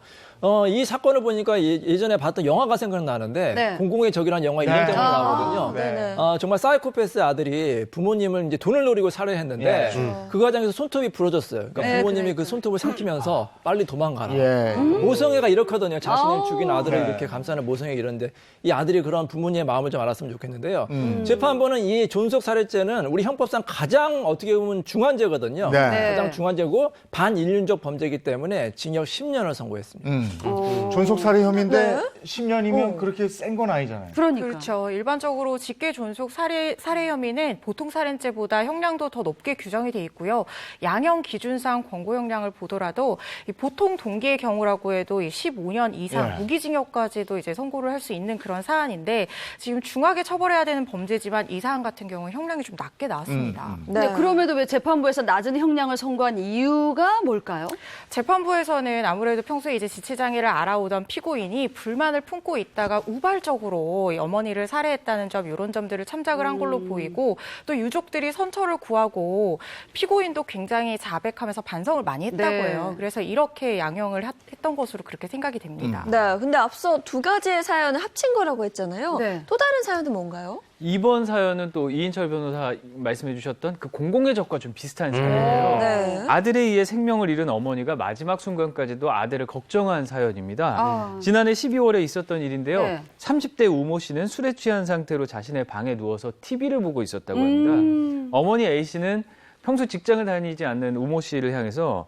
이 사건을 보니까 예전에 봤던 영화가 생각나는데 네. 공공의 적이라는 영화 1년 전에 나오거든요. 네네. 정말 사이코패스 아들이 부모님을 이제 돈을 노리고 살해했는데 그 과정에서 손톱이 부러졌어요. 그러니까 네, 부모님이 그래. 그 손톱을 삼키면서 빨리 도망가라. 예. 모성애가 이렇거든요. 자신을 죽인 아들을 네. 이렇게 감싸는 모성애 이런데 이 아들이 그런 부모님의 마음을 좀 알았으면 좋겠는데요. 재판부는 이 존속 살해죄는 우리 형법상 가장 어떻게 보면 중환죄거든요. 네. 가장 중환죄고 반인륜적 범죄이기 때문에 징역 10년을 선고했습니다. 존속살해 혐의인데 네. 10년이면 그렇게 센 건 아니잖아요. 그러니까. 그렇죠. 일반적으로 직계 존속 살해 혐의는 보통 살인죄보다 형량도 더 높게 규정이 돼 있고요. 양형 기준상 권고 형량을 보더라도 이 보통 동기의 경우라고 해도 이 15년 이상 예. 무기징역까지도 이제 선고를 할 수 있는 그런 사안인데 지금 중하게 처벌해야 되는 범죄지만 이 사안 같은 경우는 형량이 좀 낮게 나왔습니다. 근데 그럼에도 왜 재판부에서 낮은 형량을 선고한 이유가 뭘까요? 재판부에서는 아무래도 평소에 이제 지체장애를 알아오던 피고인이 불만을 품고 있다가 우발적으로 이 어머니를 살해했다는 점 이런 점들을 참작을 한 걸로 보이고 또 유족들이 선처를 구하고 피고인도 굉장히 자백하면서 반성을 많이 했다고 네. 해요. 그래서 이렇게 양형을 했던 것으로 그렇게 생각이 됩니다. 네, 근데 앞서 두 가지의 사연을 합친 거라고 했잖아요. 네. 또 다른 사연은 뭔가요? 이번 사연은 또 이인철 변호사 말씀해 주셨던 그 공공의 적과 좀 비슷한 사연이에요. 네. 아들에 의해 생명을 잃은 어머니가 마지막 순간까지도 아들을 걱정한 사연입니다. 지난해 12월에 있었던 일인데요. 네. 30대 우모 씨는 술에 취한 상태로 자신의 방에 누워서 TV를 보고 있었다고 합니다. 어머니 A 씨는 평소 직장을 다니지 않는 우모 씨를 향해서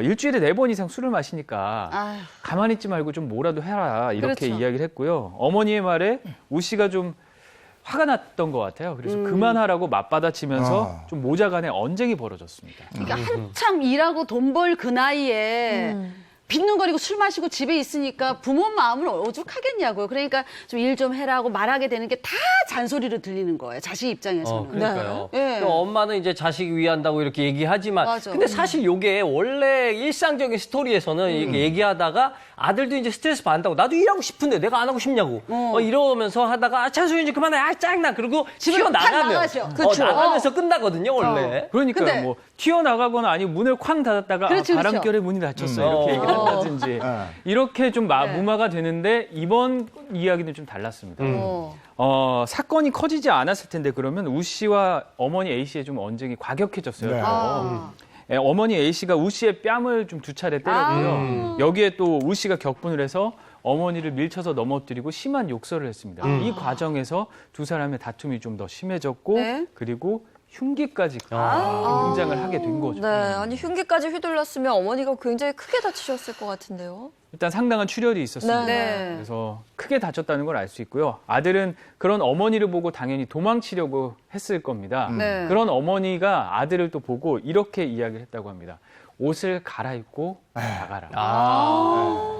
일주일에 4번 이상 술을 마시니까 아휴. 가만히 있지 말고 좀 뭐라도 해라 이렇게 그렇죠. 이야기를 했고요. 어머니의 말에 우 씨가 좀 화가 났던 것 같아요. 그래서 그만하라고 맞받아치면서 좀 모자 간에 언쟁이 벌어졌습니다. 그러니까 한참 일하고 돈 벌 그 나이에 빈둥거리고 술 마시고 집에 있으니까 부모 마음을 오죽하겠냐고요. 그러니까 좀 일 좀 해라고 말하게 되는 게 다 잔소리로 들리는 거예요. 자식 입장에서는. 그러니까요. 네. 또 엄마는 이제 자식 위한다고 이렇게 얘기하지만, 맞아. 근데 사실 요게 원래 일상적인 스토리에서는 이렇게 얘기하다가 아들도 이제 스트레스 받는다고 나도 일하고 싶은데 내가 안 하고 싶냐고 이러면서 하다가 찬수 이제 그만해, 짱나 그리고 집을 탁 튀어나가면 나가죠. 나가면서 끝나거든요 원래. 그러니까요. 근데- 뭐 튀어나가거나 아니면 문을 쾅 닫았다가 그렇죠, 그렇죠. 바람결에 문이 닫혔어 이렇게 얘기를 한다든지 이렇게 좀 무마가 되는데 이번 이야기는 좀 달랐습니다. 사건이 커지지 않았을 텐데 그러면 우 씨와 어머니 A 씨의 좀 언쟁이 과격해졌어요. 네. 예, 어머니 A 씨가 우 씨의 뺨을 좀 2차례 때렸고요. 여기에 또 우 씨가 격분을 해서 어머니를 밀쳐서 넘어뜨리고 심한 욕설을 했습니다. 이 과정에서 두 사람의 다툼이 좀 더 심해졌고 네. 그리고 흉기까지 등장을 하게 된 거죠. 네, 아니 흉기까지 휘둘렀으면 어머니가 굉장히 크게 다치셨을 것 같은데요. 일단 상당한 출혈이 있었습니다. 네. 그래서 크게 다쳤다는 걸 알 수 있고요. 아들은 그런 어머니를 보고 당연히 도망치려고 했을 겁니다. 네. 그런 어머니가 아들을 또 보고 이렇게 이야기를 했다고 합니다. 옷을 갈아입고 나가라.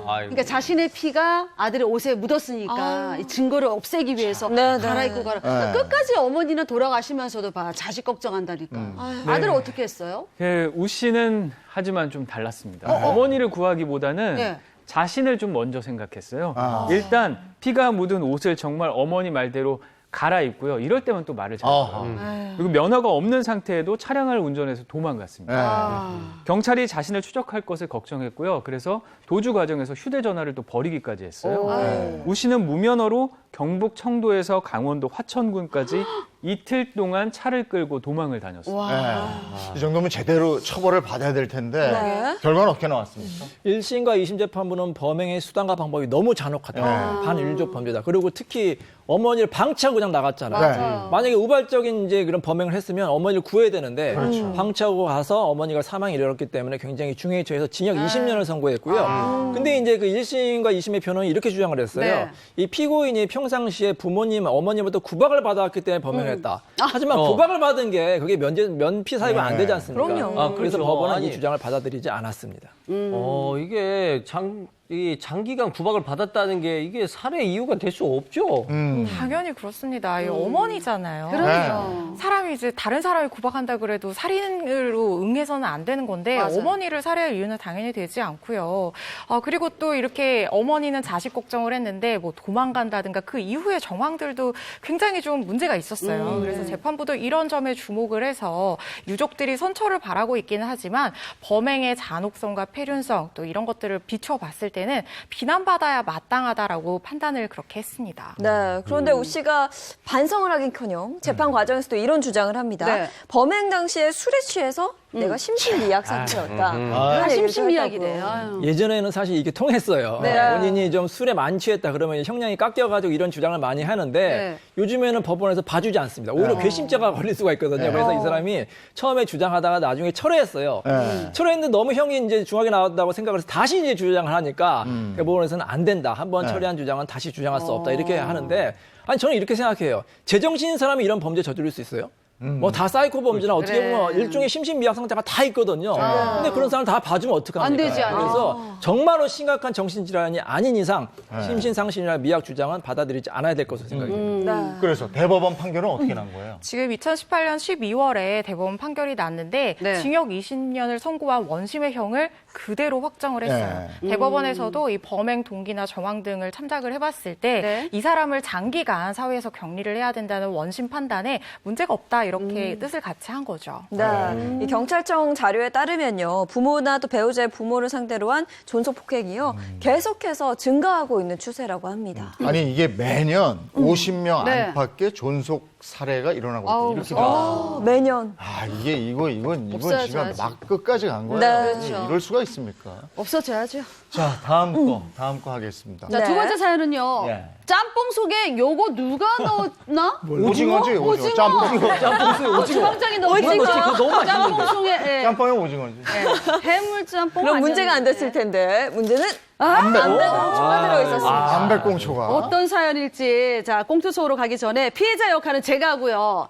아이고. 그러니까 자신의 피가 아들의 옷에 묻었으니까 이 증거를 없애기 위해서 네, 네. 갈아입고 가라. 그러니까 끝까지 어머니는 돌아가시면서도 봐 자식 걱정한다니까. 아들은 어떻게 했어요? 우 씨는 하지만 좀 달랐습니다. 어머니를 구하기보다는 네. 자신을 좀 먼저 생각했어요. 일단 피가 묻은 옷을 정말 어머니 말대로 갈아입고요. 이럴 때만 또 말을 잘해요. 그리고 면허가 없는 상태에도 차량을 운전해서 도망갔습니다. 경찰이 자신을 추적할 것을 걱정했고요. 그래서 도주 과정에서 휴대전화를 또 버리기까지 했어요. 우 씨는 무면허로 경북 청도에서 강원도 화천군까지 이틀 동안 차를 끌고 도망을 다녔습니다. 이 정도면 제대로 처벌을 받아야 될 텐데 네. 결과는 어떻게 나왔습니까? 1심과 2심 재판부는 범행의 수단과 방법이 너무 잔혹하다. 반인륜적 범죄다. 그리고 특히 어머니를 방치하고 그냥 나갔잖아요. 만약에 우발적인 이제 그런 범행을 했으면 어머니를 구해야 되는데 방치하고 가서 어머니가 사망에 이르렀기 때문에 굉장히 중형에 처해서 징역 20년을 선고했고요. 근데 이제 그 1심과 2심의 변호인이 이렇게 주장을 했어요. 네. 이 피고인이 평상시에 부모님, 어머님부터 구박을 받았기 때문에 범행을 했다. 하지만 구박을 받은 게 그게 면피 사유가 안 되지 않습니까? 그럼요. 그래서 그렇죠. 법원은 아니. 이 주장을 받아들이지 않았습니다. 이게 이 장기간 구박을 받았다는 게 이게 살해 이유가 될 수 없죠. 당연히 그렇습니다. 이 어머니잖아요. 그러니까. 사람이 이제 다른 사람이 구박한다 그래도 살인으로 응해서는 안 되는 건데 맞아요. 어머니를 살해할 이유는 당연히 되지 않고요. 그리고 또 이렇게 어머니는 자식 걱정을 했는데 뭐 도망간다든가 그 이후의 정황들도 굉장히 좀 문제가 있었어요. 그래서 재판부도 이런 점에 주목을 해서 유족들이 선처를 바라고 있기는 하지만 범행의 잔혹성과 폐륜성 또 이런 것들을 비춰봤을 때는 비난받아야 마땅하다라고 판단을 그렇게 했습니다. 네, 그런데 오 씨가 반성을 하긴커녕 재판 과정에서도 이런 주장을 합니다. 네. 범행 당시에 술에 취해서 내가 심신미약 상태였다. 그런 얘기를 심심이야기래요. 했다고. 예전에는 사실 이게 통했어요. 네. 본인이 좀 술에 많이 취했다 그러면 형량이 깎여가지고 이런 주장을 많이 하는데 네. 요즘에는 법원에서 봐주지 않습니다. 오히려 괘씸죄가 걸릴 수가 있거든요. 그래서 이 사람이 처음에 주장하다가 나중에 철회했어요. 철회했는데 너무 형이 이제 중하게 나왔다고 생각을 해서 다시 이제 주장을 하니까 법원에서는 안 된다. 한번 철회한 주장은 다시 주장할 수 없다. 이렇게 하는데 아니 저는 이렇게 생각해요. 제정신인 사람이 이런 범죄 저지를 수 있어요? 뭐 다 사이코 범죄나 어떻게 보면 일종의 심신미약 상태가 다 있거든요. 근데 그런 사람 다 봐주면 어떡합니까? 안 되지, 안 되지. 그래서 정말로 심각한 정신질환이 아닌 이상 심신상실이나 미약 주장은 받아들이지 않아야 될 것으로 생각이 됩니다. 네. 그래서 대법원 판결은 어떻게 난 거예요? 지금 2018년 12월에 대법원 판결이 났는데 네. 징역 20년을 선고한 원심의 형을 그대로 확정을 했어요. 대법원에서도 이 범행 동기나 정황 등을 참작을 해봤을 때 이 네. 사람을 장기간 사회에서 격리를 해야 된다는 원심 판단에 문제가 없다 이렇게 뜻을 같이 한 거죠. 네. 이 경찰청 자료에 따르면요. 부모나 또 배우자의 부모를 상대로 한 존속 폭행이요. 계속해서 증가하고 있는 추세라고 합니다. 아니 이게 매년 50명 네. 안팎의 존속 사례가 일어나고 아우, 있대요. 이렇게 어, 매년. 이건 없어야죠. 지금 막 끝까지 간 거예요. 네. 그렇죠. 이럴 수가 있습니까? 없어져야죠. 자, 다음 거 하겠습니다. 자, 네. 두 번째 사연은요. 예. 짬뽕 속에 요거 누가 넣었나? 오징어지, 오징어. 짬뽕. 주방장이 넣었지. 그거 너무 맛있는데. 짬뽕 속에 예. 짬뽕에 오징어지. 해물 짬뽕. 그럼 문제가 안 됐을 텐데 문제는 담배꽁초가 들어있었습니다. 담배꽁초가. 어떤 사연일지 자 꽁투소로 가기 전에 피해자 역할은 제가 하고요.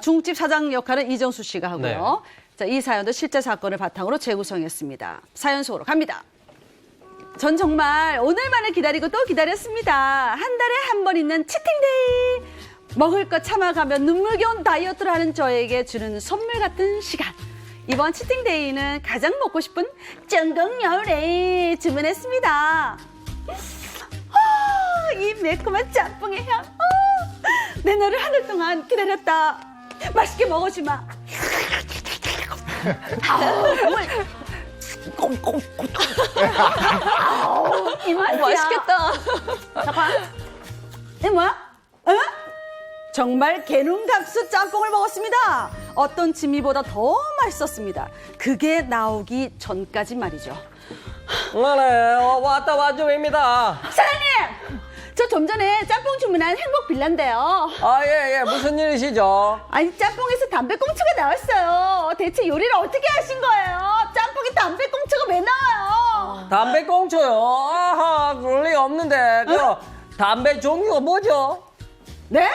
중국집 사장 역할은 이정수 씨가 하고요. 자, 이 사연도 실제 사건을 바탕으로 재구성했습니다. 사연 속으로 갑니다. 전 정말 오늘만을 기다리고 또 기다렸습니다. 한 달에 한 번 있는 치팅데이. 먹을 것 참아가며 눈물겨운 다이어트를 하는 저에게 주는 선물 같은 시간. 이번 치팅데이는 가장 먹고 싶은 cenggeng열에 주문했습니다. 이 매콤한 짬뽕의 향. 내 너를 한 달 동안 기다렸다. 맛있게 먹어주마. 정말 이 맛이야. 맛있겠다. 잠깐. 이게 뭐야? 어? 정말 개눈각수 짬뽕을 먹었습니다. 어떤 진미보다 더 맛있었습니다. 그게 나오기 전까지 말이죠. 네, 왔다 와줘입니다. 사장님! 저 좀 전에 짬뽕 주문한 행복 빌라인데요. 아, 예, 무슨 일이시죠? 아니 짬뽕에서 담배꽁초가 나왔어요. 대체 요리를 어떻게 하신 거예요? 짬뽕에 담배꽁초가 왜 나와요? 담배꽁초요? 아하, 그럴 리 없는데. 그 담배 종류가 뭐죠? 네?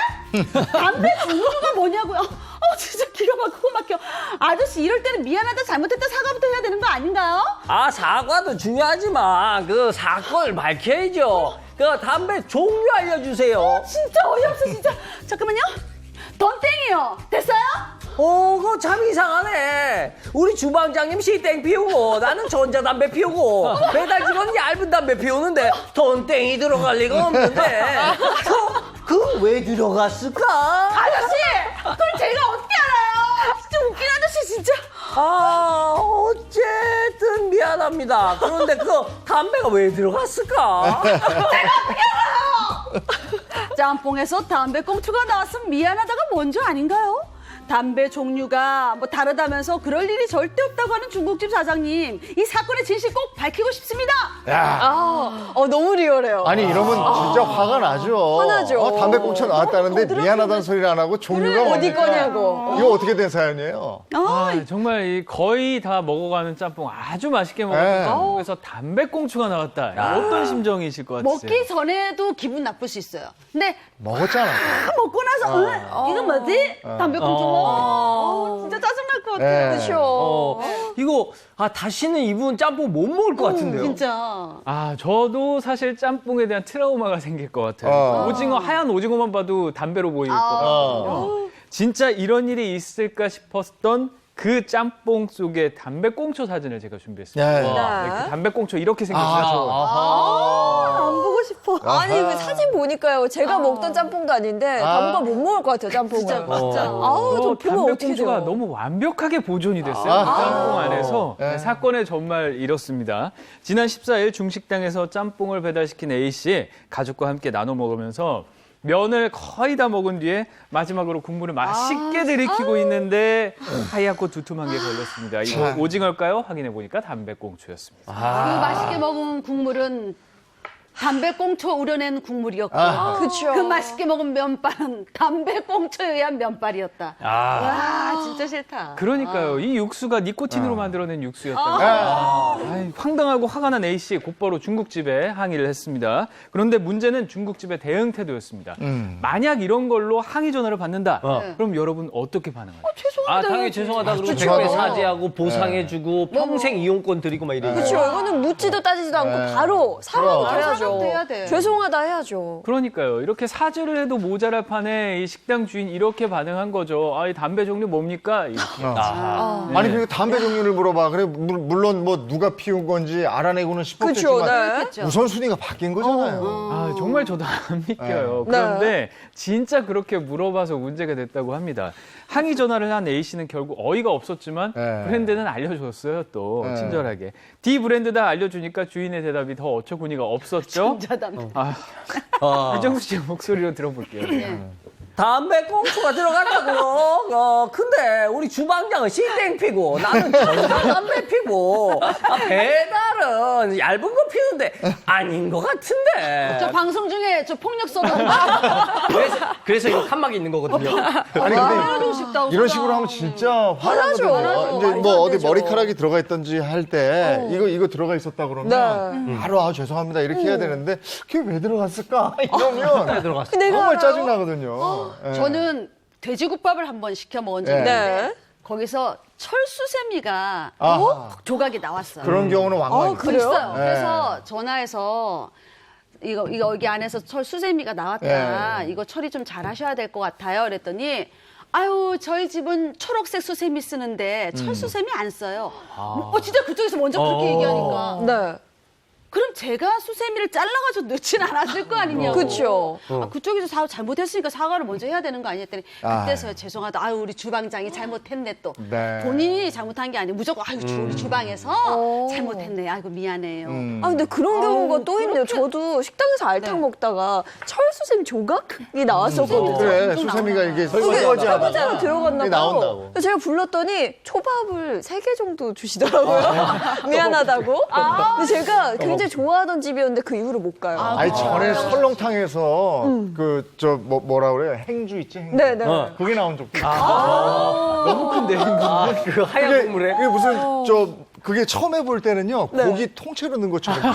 담배 종류가 뭐냐고요? 진짜 기가 막혀. 아저씨 이럴 때는 미안하다 잘못했다 사과부터 해야 되는 거 아닌가요? 아, 사과도 중요하지만 그 사건을 밝혀야죠. 그 담배 종류 알려주세요. 진짜 어이없어 진짜. 잠깐만요. 던땡이요. 됐어요? 그거 참 이상하네. 우리 주방장님 시땡 피우고 나는 전자담배 피우고 배달 직원은 얇은 담배 피우는데 돈땡이 들어갈 리가 없는데 그건 왜 들어갔을까? 아저씨! 그걸 제가 어떻게 알아요? 진짜 웃긴 아저씨 진짜. 아, 어쨌든 미안합니다. 그런데 그 담배가 왜 들어갔을까? 짬뽕에서 담배꽁초가 나왔으면 미안하다가 먼저 아닌가요? 담배 종류가 뭐 다르다면서 그럴 일이 절대 없다고 하는 중국집 사장님. 이 사건의 진실 꼭 밝히고 싶습니다. 야, 너무 리얼해요. 아니 이러면 진짜 화가 나죠. 화나죠. 담배꽁초 나왔다는데 미안하다는 소리를 안 하고 종류가 어디 뭡니까? 거냐고. 이거 어떻게 된 사연이에요? 정말 이 거의 다 먹어가는 짬뽕 아주 맛있게 네. 먹었는데 짬뽕에서 담배꽁초가 나왔다. 어떤 심정이실 것 같으세요? 먹기 전에도 기분 나쁠 수 있어요. 근데 먹었잖아. 먹고 나서 이건 뭐지? 담배꽁초. 진짜 짜증날 것 같아요. 네. 그렇죠. 이거 다시는 이분 짬뽕 못 먹을 것 같은데요. 진짜. 저도 사실 짬뽕에 대한 트라우마가 생길 것 같아요. 어. 오징어, 하얀 오징어만 봐도 담배로 보일 것 같거든요. 진짜 이런 일이 있을까 싶었던 그 짬뽕 속의 담배꽁초 사진을 제가 준비했습니다. 네. 네. 그 담배꽁초 이렇게 생겼어요. 안 보고 싶어. 아니 그 사진 보니까요. 제가 먹던 짬뽕도 아닌데 당분간 못 먹을 것 같아요. 짬뽕을. 진짜. 아우 저 보면 어떻게 담배꽁초가 돼요? 너무 완벽하게 보존이 됐어요. 그 짬뽕 안에서. 네. 사건의 전말 이렇습니다. 지난 14일 중식당에서 짬뽕을 배달시킨 A씨 가족과 함께 나눠 먹으면서 면을 거의 다 먹은 뒤에 마지막으로 국물을 맛있게 들이키고 있는데 하얗고 두툼한 게 걸렸습니다. 이거 오징어일까요? 확인해 보니까 담배꽁초였습니다. 그 맛있게 먹은 국물은 담배꽁초 우려낸 국물이었고 그쵸. 그 맛있게 먹은 면발은 담배꽁초에 의한 면발이었다. 와 진짜 싫다. 그러니까요. 이 육수가 니코틴으로 만들어낸 육수였다는 황당하고 화가 난 A씨 곧바로 중국집에 항의를 했습니다. 그런데 문제는 중국집의 대응 태도였습니다. 만약 이런 걸로 항의 전화를 받는다. 그럼 여러분 어떻게 반응하세요? 당연히 죄송하다 그러고 집에 사죄하고 보상해주고 평생 이용권 드리고 막 이래요. 그렇죠. 이거는 묻지도 따지지도 않고 바로 사과부터 해야죠. 해야 돼. 죄송하다 해야죠. 그러니까요. 이렇게 사죄를 해도 모자랄 판에 이 식당 주인 이렇게 반응한 거죠. 이 담배 종류 뭡니까? 이렇게. 아니 그리고 담배 종류를 물어봐. 그래 물론 뭐 누가 피운 건지 알아내고는 그렇죠. 싶었겠지만 네. 우선순위가 바뀐 거잖아요. 정말 저도 안 믿겨요. 네. 그런데 진짜 그렇게 물어봐서 문제가 됐다고 합니다. 항의 전화를 한 A씨는 결국 어이가 없었지만 네. 브랜드는 알려줬어요. 또 네. 친절하게. D 브랜드다 알려주니까 주인의 대답이 더 어처구니가 없었죠. 이정수 씨의 목소리로 들어볼게요. 담배꽁초가 들어갔다고요? 근데 우리 주방장은 씨땡 피고 나는 전자담배 피고 배달은 얇은 거 피우는데 아닌 것 같은데. 저 방송 중에 저 폭력 써도 그래서 이거 칸막이 있는 거거든요. 아니 근데 이런 식으로 하면 진짜 화나죠. 이제 뭐 어디 머리카락이 들어가 있던지 할 때 이거 들어가 있었다 그러면 바로 죄송합니다 이렇게 해야 되는데 그게 왜 들어갔을까 이러면 정말 짜증 나거든요. 저는 돼지국밥을 한번 시켜 먹은 적이 있는데 네. 거기서 철수세미가 아하. 조각이 나왔어요. 그런 경우는 왕왕이죠. 그래요? 있어요. 네. 그래서 전화해서 이거 여기 안에서 철수세미가 나왔다. 네. 이거 처리 좀 잘하셔야 될 것 같아요. 그랬더니 아유 저희 집은 초록색 수세미 쓰는데 철수세미 안 써요. 진짜 그쪽에서 먼저 그렇게 얘기하니까 네. 그럼 제가 수세미를 잘라가지고 넣진 않았을 거 아니냐고. 그렇죠. 그쪽에서 잘못했으니까 사과를 먼저 해야 되는 거 아니냐 했더니 그때서야 죄송하다. 아유 우리 주방장이 잘못했네 또. 네. 본인이 잘못한 게 아니고 무조건 아유 우리 주방에서 잘못했네. 아이고 미안해요. 아 근데 그런 경우가 또 있네요. 저도 식당에서 알탕 먹다가 철수쌤 조각이 나왔었거든요. 그래 수세미가 이게 설거지하다가 설거지하다가 들어갔나 이게 봐요. 나온다고. 그래서 제가 불렀더니 초밥을 3개 정도 주시더라고요. 미안하다고. 근데 제가 굉장히 좋아하던 집이었는데 그 이후로 못 가요. 아니 전에 설렁탕에서 그 저 뭐라 그래 행주 있지 행주. 네네. 그게 나온 적도 있어. 너무 큰데. 그 하얀 그게, 국물에. 그게 무슨 그게 처음 해볼 때는요 고기 통째로 넣은 것처럼.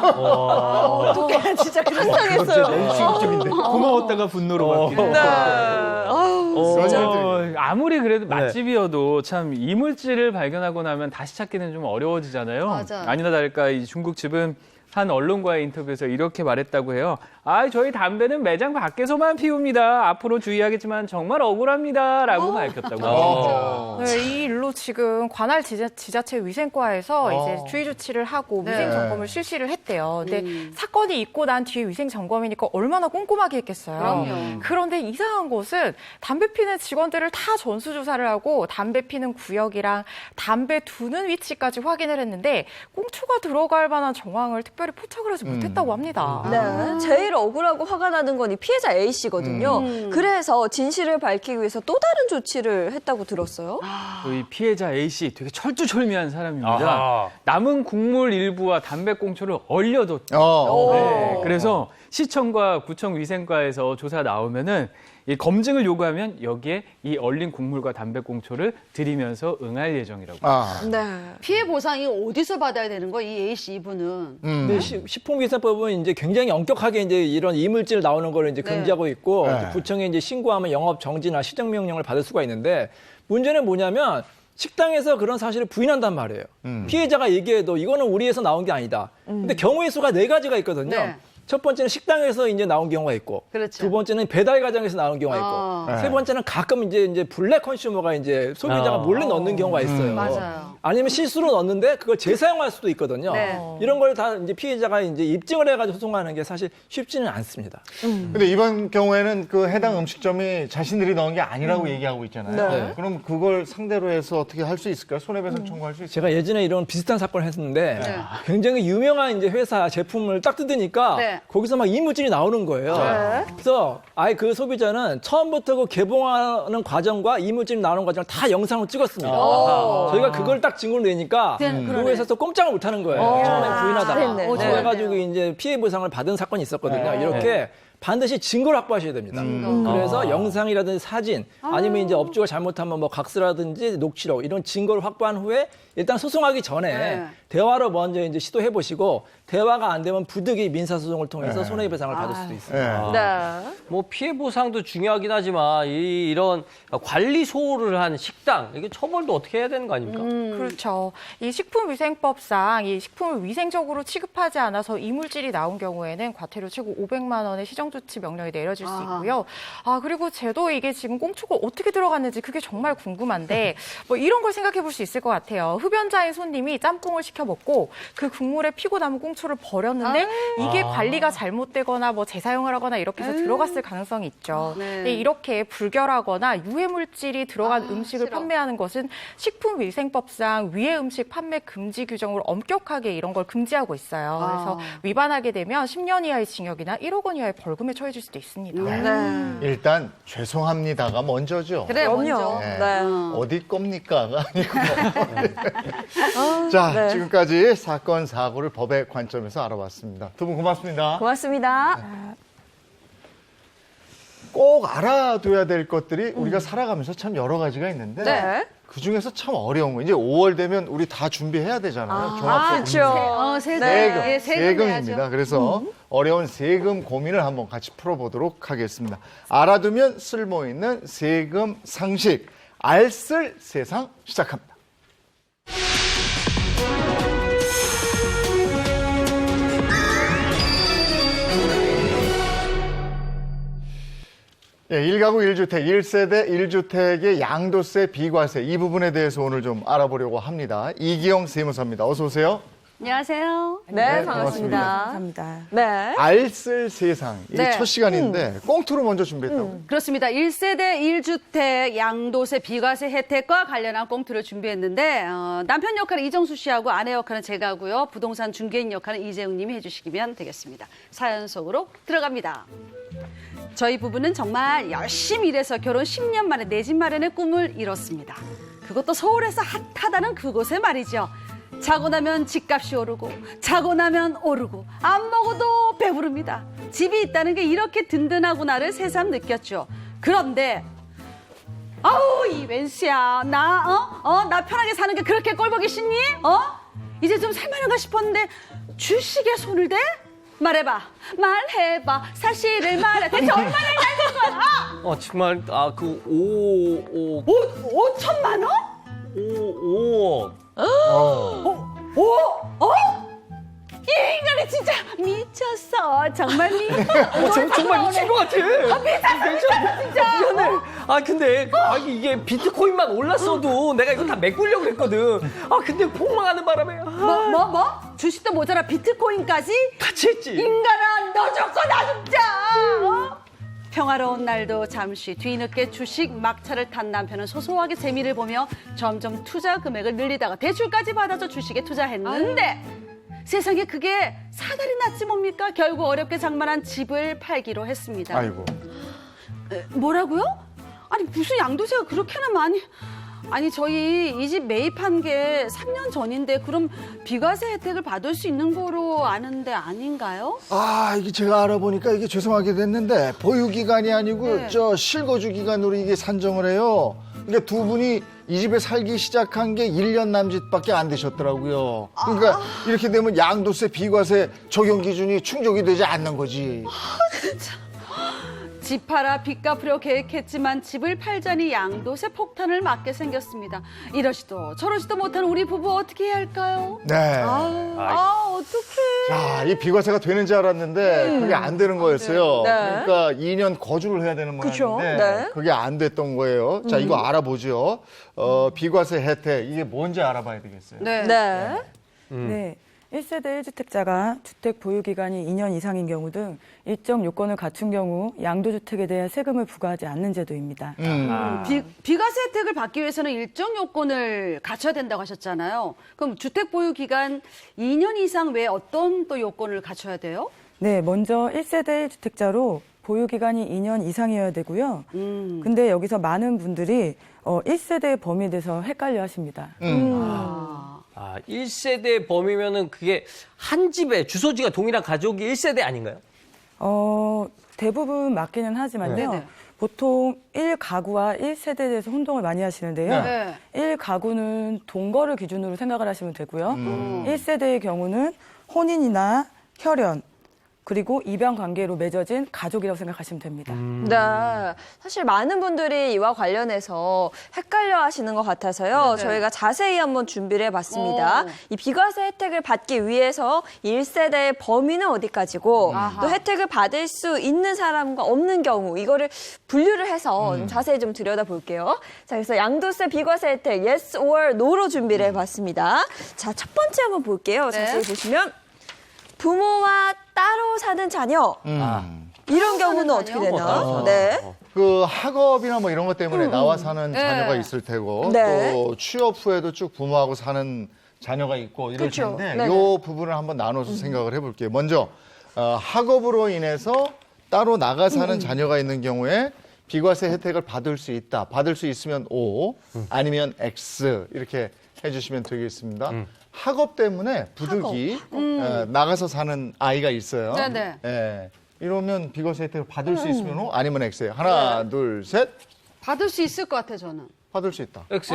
어떡해 진짜 상상했어요. 고마웠다가 분노로 바뀌는. 네. 아우 진짜. 아무리 그래도 맛집이어도 참 이물질을 발견하고 나면 다시 찾기는 좀 어려워지잖아요. 맞아. 아니나 다를까 이 중국집은 한 언론과의 인터뷰에서 이렇게 말했다고 해요. 저희 담배는 매장 밖에서만 피웁니다. 앞으로 주의하겠지만 정말 억울합니다라고 밝혔다고. 네, 이 일로 지금 관할 지자체 위생과에서 이제 주의 조치를 하고 위생 점검을 실시를 했대요. 근데 사건이 있고 난 뒤에 위생 점검이니까 얼마나 꼼꼼하게 했겠어요. 그럼요. 그런데 이상한 것은 담배 피는 직원들을 다 전수조사를 하고 담배 피는 구역이랑 담배 두는 위치까지 확인을 했는데 꽁초가 들어갈 만한 정황을 특별히 포착을 하지 못했다고 합니다. 네, 제일 억울하고 화가 나는 건 이 피해자 A씨거든요. 그래서 진실을 밝히기 위해서 또 다른 조치를 했다고 들었어요. 이 피해자 A씨 되게 철두철미한 사람입니다. 아하. 남은 국물 일부와 담배꽁초를 얼려뒀죠. 네, 그래서 시청과 구청 위생과에서 조사 나오면은 이 검증을 요구하면 여기에 이 얼린 국물과 담배꽁초를 들이면서 응할 예정이라고. 네. 피해 보상이 어디서 받아야 되는 거야? 이 A씨 이분은. 근데 식품위생법은 이제 굉장히 엄격하게 이제 이런 이물질 나오는 걸 이제 금지하고 있고 네. 구청에 이제 신고하면 영업 정지나 시정 명령을 받을 수가 있는데 문제는 뭐냐면 식당에서 그런 사실을 부인한단 말이에요. 피해자가 얘기해도 이거는 우리에서 나온 게 아니다. 근데 경우의 수가 4가지가 있거든요. 네. 첫 번째는 식당에서 이제 나온 경우가 있고, 그렇죠. 두 번째는 배달 과정에서 나오는 경우가 있고, 세 번째는 가끔 이제 블랙 컨슈머가 이제 소비자가 몰래 넣는 경우가 있어요. 맞아요. 아니면 실수로 넣었는데 그걸 재사용할 수도 있거든요. 네. 이런 걸 다 이제 피해자가 이제 입증을 해가지고 소송하는 게 사실 쉽지는 않습니다. 근데 이번 경우에는 그 해당 음식점이 자신들이 넣은 게 아니라고 얘기하고 있잖아요. 네. 그럼 그걸 상대로 해서 어떻게 할 수 있을까요? 손해배상 청구할 수 있을까요? 제가 예전에 이런 비슷한 사건을 했는데 굉장히 유명한 이제 회사 제품을 딱 뜯으니까 네. 거기서 막 이물질이 나오는 거예요. 그래서 아예 그 소비자는 처음부터 그 개봉하는 과정과 이물질이 나오는 과정을 다 영상으로 찍었습니다. 저희가 그걸 딱 증거로 내니까 그 회사에서 꼼짝을 못 하는 거예요. 처음에 부인하다가. 잘했네. 그래가지고 이제 피해 보상을 받은 사건이 있었거든요. 이렇게 반드시 증거를 확보하셔야 됩니다. 그래서 영상이라든지 사진 아니면 이제 업주가 잘못하면 뭐 각서라든지 녹취록 이런 증거를 확보한 후에 일단 소송하기 전에 대화로 먼저 이제 시도해 보시고 대화가 안 되면 부득이 민사소송을 통해서 손해배상을 받을 수도 있습니다. 네. 뭐 피해 보상도 중요하긴 하지만 이런 관리 소홀을 한 식당 이게 처벌도 어떻게 해야 되는 거 아닙니까? 그렇죠. 이 식품위생법상 이 식품을 위생적으로 취급하지 않아서 이물질이 나온 경우에는 과태료 최고 500만 원의 시정조치 명령이 내려질 수 있고요. 그리고 제도 이게 지금 꽁초가 어떻게 들어갔는지 그게 정말 궁금한데 뭐 이런 걸 생각해 볼 수 있을 것 같아요. 흡연자인 손님이 짬뽕을 시켜 먹고 그 국물에 피고 남은 꽁초를 버렸는데 이게 관리가 잘못되거나 뭐 재사용을 하거나 이렇게 해서 들어갔을 가능성이 있죠. 근데 이렇게 불결하거나 유해물질이 들어간 음식을 판매하는 것은 식품위생법상 위해 음식 판매 금지 규정으로 엄격하게 이런 걸 금지하고 있어요. 그래서 위반하게 되면 10년 이하의 징역이나 1억 원 이하의 벌금에 처해질 수도 있습니다. 네. 일단 죄송합니다가 먼저죠. 그래, 그럼요. 먼저. 네. 네. 어디 겁니까가 아니고. 자, 네. 지금까지 사건 사고를 법의 관점에서 알아봤습니다. 두 분 고맙습니다. 고맙습니다. 꼭 알아둬야 될 것들이 우리가 살아가면서 참 여러 가지가 있는데 네. 그 중에서 참 어려운 거. 이제 5월 되면 우리 다 준비해야 되잖아요. 그렇죠. 세금, 세금 세금입니다. 내야죠. 그래서 어려운 세금 고민을 한번 같이 풀어보도록 하겠습니다. 알아두면 쓸모 있는 세금 상식, 알쓸 세상 시작합니다. 예, 1가구 1주택, 1세대 1주택의 양도세, 비과세 이 부분에 대해서 오늘 좀 알아보려고 합니다. 이기영 세무사입니다. 어서 오세요. 안녕하세요. 네, 네, 반갑습니다. 감사합니다. 네. 알쓸 세상, 이게 네. 첫 시간인데 꽁투로 먼저 준비했다고요. 그렇습니다. 1세대 1주택 양도세 비과세 혜택과 관련한 꽁트를 준비했는데 남편 역할은 이정수 씨하고 아내 역할은 제가 하고요. 부동산 중개인 역할은 이재웅 님이 해주시면 되겠습니다. 사연 속으로 들어갑니다. 저희 부부는 정말 열심히 일해서 결혼 10년 만에 내 집 마련의 꿈을 이뤘습니다. 그것도 서울에서 핫하다는 그곳에 말이죠. 자고 나면 집값이 오르고 자고 나면 오르고 안 먹어도 배부릅니다. 집이 있다는 게 이렇게 든든하구나를 새삼 느꼈죠. 그런데 아우 이 웬수야 나 편하게 사는 게 그렇게 꼴보기 싫니? 이제 좀 살만한가 싶었는데 주식에 손을 대? 말해봐 말해봐 사실을 말해 대체 얼마나 일할 거야? 정말 그 5천만 원? 5억. 이 인간이 진짜 미쳤어. 정말 정말 미친 것 같아. 진짜. 미안해. 근데 이게 비트코인만 올랐어도 내가 이거 다 메꾸려고 했거든. 근데 폭망하는 바람에 뭐? 주식도 모자라 비트코인까지? 같이 했지. 인간아 너 죽고 나 죽자. 평화로운 날도 잠시 뒤늦게 주식 막차를 탄 남편은 소소하게 재미를 보며 점점 투자 금액을 늘리다가 대출까지 받아서 주식에 투자했는데 세상에 그게 사달이 났지 뭡니까? 결국 어렵게 장만한 집을 팔기로 했습니다. 아이고. 뭐라고요? 아니 무슨 양도세가 그렇게나 많이... 아니 저희 이 집 매입한 게 3년 전인데 그럼 비과세 혜택을 받을 수 있는 거로 아는데 아닌가요? 이게 제가 알아보니까 이게 죄송하게 됐는데 보유기간이 아니고 네. 저 실거주 기간으로 이게 산정을 해요. 그러니까 두 분이 이 집에 살기 시작한 게 1년 남짓밖에 안 되셨더라고요. 그러니까 이렇게 되면 양도세, 비과세 적용 기준이 충족이 되지 않는 거지. 집 팔아 빚 갚으려 계획했지만 집을 팔자니 양도세 폭탄을 맞게 생겼습니다. 이러지도 저러지도 못한 우리 부부 어떻게 해야 할까요? 네. 어떡해. 자, 이 비과세가 되는지 알았는데 그게 안 되는 거였어요. 네. 그러니까 2년 거주를 해야 되는 그쵸? 모양인데 네. 그게 안 됐던 거예요. 자, 이거 알아보죠. 비과세 혜택 이게 뭔지 알아봐야 되겠어요. 네. 네. 네. 1세대 1주택자가 주택 보유 기간이 2년 이상인 경우 등 일정 요건을 갖춘 경우 양도주택에 대한 세금을 부과하지 않는 제도입니다. 비과세 혜택을 받기 위해서는 일정 요건을 갖춰야 된다고 하셨잖아요. 그럼 주택 보유 기간 2년 이상 외에 어떤 또 요건을 갖춰야 돼요? 네, 먼저 1세대 1주택자로 보유 기간이 2년 이상이어야 되고요. 근데 여기서 많은 분들이 1세대 범위에 대해서 헷갈려 하십니다. 1세대 범위면은 그게 한 집에 주소지가 동일한 가족이 1세대 아닌가요? 대부분 맞기는 하지만요. 네네. 보통 1가구와 1세대에 대해서 혼동을 많이 하시는데요. 네. 1가구는 동거를 기준으로 생각을 하시면 되고요. 1세대의 경우는 혼인이나 혈연, 그리고 입양 관계로 맺어진 가족이라고 생각하시면 됩니다. 네. 사실 많은 분들이 이와 관련해서 헷갈려 하시는 것 같아서요. 저희가 자세히 한번 준비를 해봤습니다. 이 비과세 혜택을 받기 위해서 1세대의 범위는 어디까지고 또 혜택을 받을 수 있는 사람과 없는 경우 이거를 분류를 해서 좀 자세히 좀 들여다볼게요. 자, 그래서 양도세 비과세 혜택 yes or no로 준비를 해봤습니다. 자, 첫 번째 한번 볼게요. 자세히 보시면 부모와 따로 사는 자녀. 이런 경우는 어떻게 되나? 네. 그 학업이나 뭐 이런 것 때문에 나와 사는 자녀가 있을 테고 네. 또 취업 후에도 쭉 부모하고 사는 자녀가 있고 이럴 그쵸. 텐데 네네. 이 부분을 한번 나눠서 생각을 해볼게요. 먼저 학업으로 인해서 따로 나가 사는 자녀가 있는 경우에 비과세 혜택을 받을 수 있다. 받을 수 있으면 O 아니면 X 이렇게 해주시면 되겠습니다. 학업 때문에 부득이 나가서 사는 아이가 있어요. 네네. 예. 이러면 비과세 혜택을 받을 수 있으면 O 아니면 X예요. 하나, 둘, 셋. 받을 수 있을 것 같아 저는. 받을 수 있다. XX.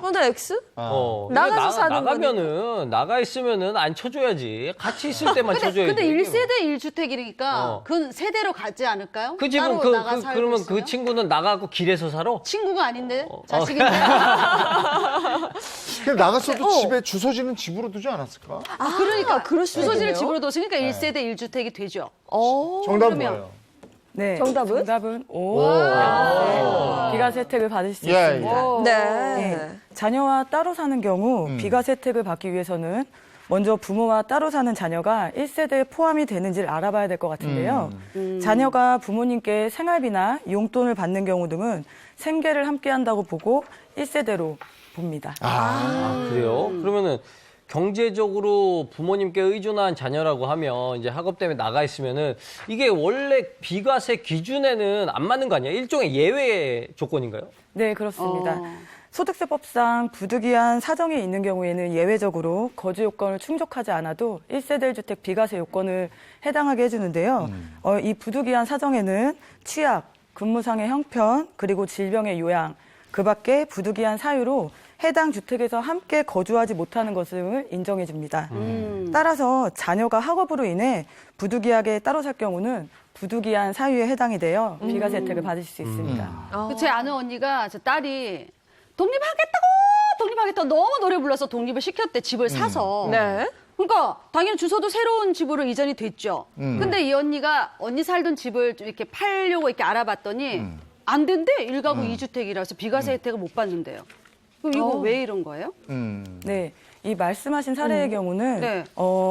저는 X? 이거 나가서 사는 나가면은 나가 있으면은 안 쳐줘야지. 같이 있을 때만 쳐줘야지. 근데 1세대 1주택이니까 그건 세대로 가지 않을까요? 그 집은 따로 나가 살고 그러면 있으면? 그 친구는 나가고 길에서 살아? 친구가 아닌데 자식인데. 그럼 나갔어도 집에 주소지는 집으로 두지 않았을까? 그러니까 그럴 수 주소지를 있겠네요. 집으로 뒀으니까 1세대 1주택이 되죠. 정답은 그러면- 뭐예요? 네, 정답은? 정답은 O. 네, 비과세 혜택을 받을 수 예, 있습니다. 네. 네, 자녀와 따로 사는 경우 비과세 혜택을 받기 위해서는 먼저 부모와 따로 사는 자녀가 1세대에 포함이 되는지를 알아봐야 될 것 같은데요. 자녀가 부모님께 생활비나 용돈을 받는 경우 등은 생계를 함께 한다고 보고 1세대로 봅니다. 그래요? 그러면은 경제적으로 부모님께 의존한 자녀라고 하면 이제 학업 때문에 나가 있으면은 이게 원래 비과세 기준에는 안 맞는 거 아니에요? 일종의 예외 조건인가요? 네, 그렇습니다. 소득세법상 부득이한 사정이 있는 경우에는 예외적으로 거주 요건을 충족하지 않아도 1세대 1주택 비과세 요건을 해당하게 해주는데요. 이 부득이한 사정에는 취약, 근무상의 형편, 그리고 질병의 요양, 그 밖에 부득이한 사유로 해당 주택에서 함께 거주하지 못하는 것을 인정해 줍니다. 따라서 자녀가 학업으로 인해 부득이하게 따로 살 경우는 부득이한 사유에 해당이 되어 비과세 혜택을 받으실 수 있습니다. 제 아는 언니가 제 딸이 독립하겠다고 너무 노래 불러서 독립을 시켰대, 집을 사서. 네. 그러니까 당연히 주소도 새로운 집으로 이전이 됐죠. 근데 이 언니가 언니 살던 집을 좀 이렇게 팔려고 이렇게 알아봤더니 안 된대. 1가구 2주택이라서 비과세 혜택을 못 받는데요. 그럼 이거 왜 이런 거예요? 네, 이 말씀하신 사례의 경우는 네.